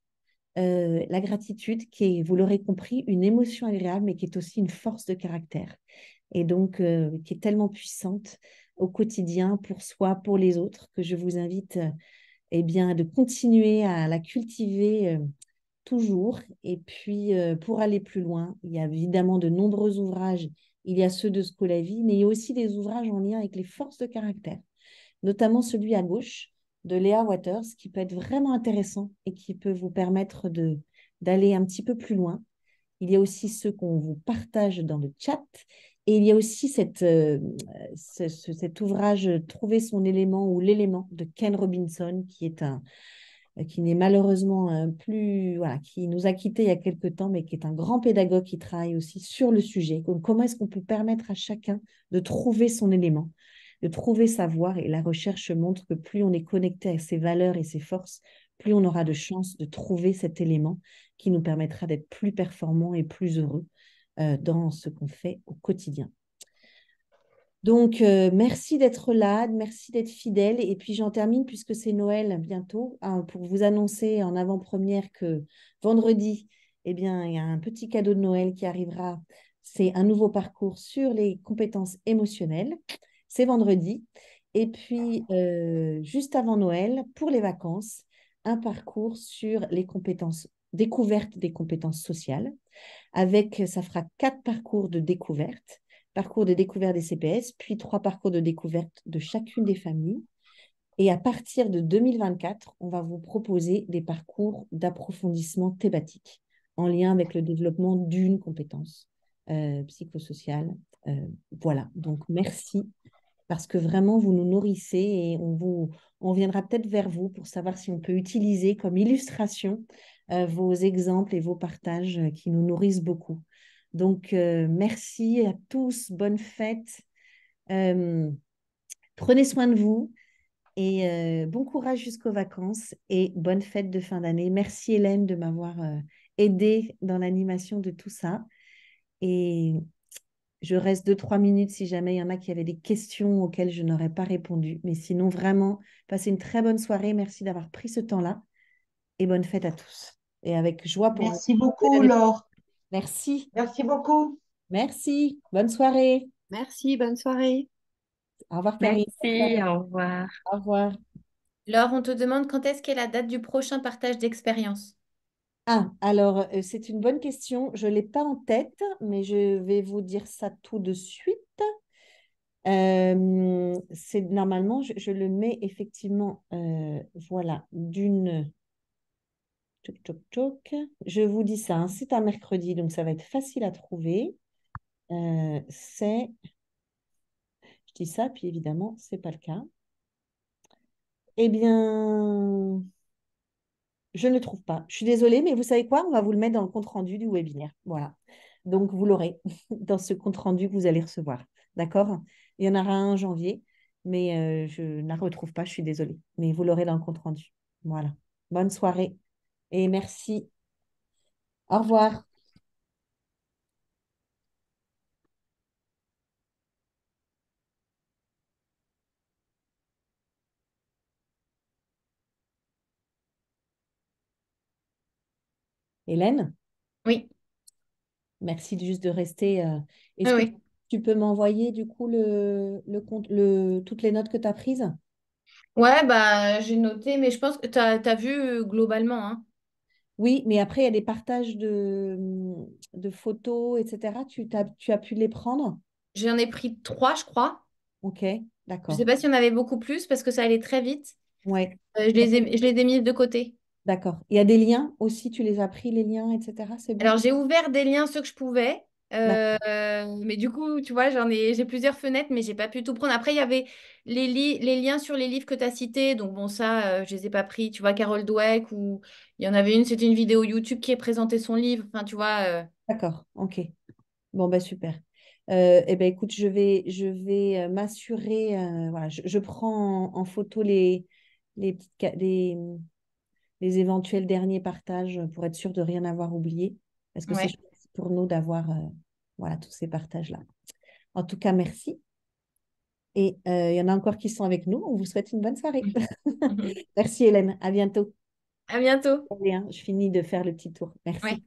La gratitude qui est, vous l'aurez compris, une émotion agréable, mais qui est aussi une force de caractère. Et donc, qui est tellement puissante au quotidien pour soi, pour les autres, que je vous invite eh bien, de continuer à la cultiver toujours. Et puis, pour aller plus loin, il y a évidemment de nombreux ouvrages. Il y a ceux de Scolavi, mais il y a aussi des ouvrages en lien avec les forces de caractère, notamment celui à gauche de Léa Waters, qui peut être vraiment intéressant et qui peut vous permettre d'aller un petit peu plus loin. Il y a aussi ceux qu'on vous partage dans le chat. Et il y a aussi cet ouvrage Trouver son élément ou l'élément de Ken Robinson, qui n'est malheureusement plus, voilà, qui nous a quittés il y a quelque temps, mais qui est un grand pédagogue qui travaille aussi sur le sujet. Donc, comment est-ce qu'on peut permettre à chacun de trouver son élément, de trouver sa voie? Et la recherche montre que plus on est connecté à ses valeurs et ses forces, plus on aura de chances de trouver cet élément qui nous permettra d'être plus performants et plus heureux dans ce qu'on fait au quotidien. Donc, merci d'être là, merci d'être fidèle. Et puis, j'en termine puisque c'est Noël bientôt, hein, pour vous annoncer en avant-première que vendredi, eh bien, il y a un petit cadeau de Noël qui arrivera. C'est un nouveau parcours sur les compétences émotionnelles. C'est vendredi. Et puis, juste avant Noël, pour les vacances, un parcours sur les compétences, découverte des compétences sociales. Ça fera 4 parcours de découverte. Parcours de découverte des CPS, puis 3 parcours de découverte de chacune des familles. Et à partir de 2024, on va vous proposer des parcours d'approfondissement thématique en lien avec le développement d'une compétence psychosociale. Voilà, donc merci parce que vraiment, vous nous nourrissez et on viendra peut-être vers vous pour savoir si on peut utiliser comme illustration vos exemples et vos partages qui nous nourrissent beaucoup. Donc, merci à tous, bonne fête. Prenez soin de vous et bon courage jusqu'aux vacances et bonne fête de fin d'année. Merci Hélène de m'avoir aidée dans l'animation de tout ça. Et je reste 2-3 minutes si jamais il y en a qui avaient des questions auxquelles je n'aurais pas répondu. Mais sinon, vraiment, passez une très bonne soirée. Merci d'avoir pris ce temps-là et bonne fête à tous. Et avec joie pour vous. Merci beaucoup, Laure. Merci. Merci beaucoup. Merci. Bonne soirée. Merci, bonne soirée. Au revoir, Karine. Merci, au revoir. Au revoir. Laure, on te demande quand est-ce qu'est la date du prochain partage d'expérience? Ah, alors, c'est une bonne question. Je ne l'ai pas en tête, mais je vais vous dire ça tout de suite. C'est normalement, je le mets effectivement, voilà, Tchouk, tchouk, tchouk. Je vous dis ça, hein, c'est un mercredi, donc ça va être facile à trouver. Je dis ça, puis évidemment, ce n'est pas le cas. Eh bien, je ne le trouve pas. Je suis désolée, mais vous savez quoi? On va vous le mettre dans le compte-rendu du webinaire. Voilà. Donc, vous l'aurez dans ce compte-rendu que vous allez recevoir. D'accord? Il y en aura un en janvier, mais je ne la retrouve pas, je suis désolée. Mais vous l'aurez dans le compte-rendu. Voilà. Bonne soirée et merci. Au revoir. Hélène, Oui, merci juste de rester. Est-ce oui, que oui. tu peux m'envoyer du coup toutes les notes que tu as prises? Ouais, bah, j'ai noté, mais je pense que tu as vu globalement, hein. Oui, mais après, il y a des partages de photos, etc. Tu as pu les prendre? J'en ai pris 3, je crois. Ok, Je ne sais d'accord. pas s'il y en avait beaucoup plus parce que ça allait très vite. Ouais, Je les ai mis de côté. d'accord. Il y a des liens aussi, tu les as pris, les liens, etc. C'est bon? Alors, j'ai ouvert des liens, ceux que je pouvais. D'accord. Mais du coup, tu vois, j'ai plusieurs fenêtres, mais j'ai pas pu tout prendre. Après, il y avait les liens sur les livres que tu as cités. Donc, bon, ça, je les ai pas pris. Tu vois, Carol Dweck, ou il y en avait une, c'était une vidéo YouTube qui présentait son livre. Enfin, tu vois. D'accord, ok. Bon, bah super. Eh ben, écoute, je vais m'assurer. Voilà, je prends en photo les, petites les éventuels derniers partages pour être sûr de rien avoir oublié. Parce que c'est Ouais. chouette pour nous d'avoir voilà, tous ces partages-là. En tout cas, merci. Et il y en a encore qui sont avec nous. On vous souhaite une bonne soirée. Merci Hélène. À bientôt. À bientôt. Bien, je finis de faire le petit tour. Ouais. Merci.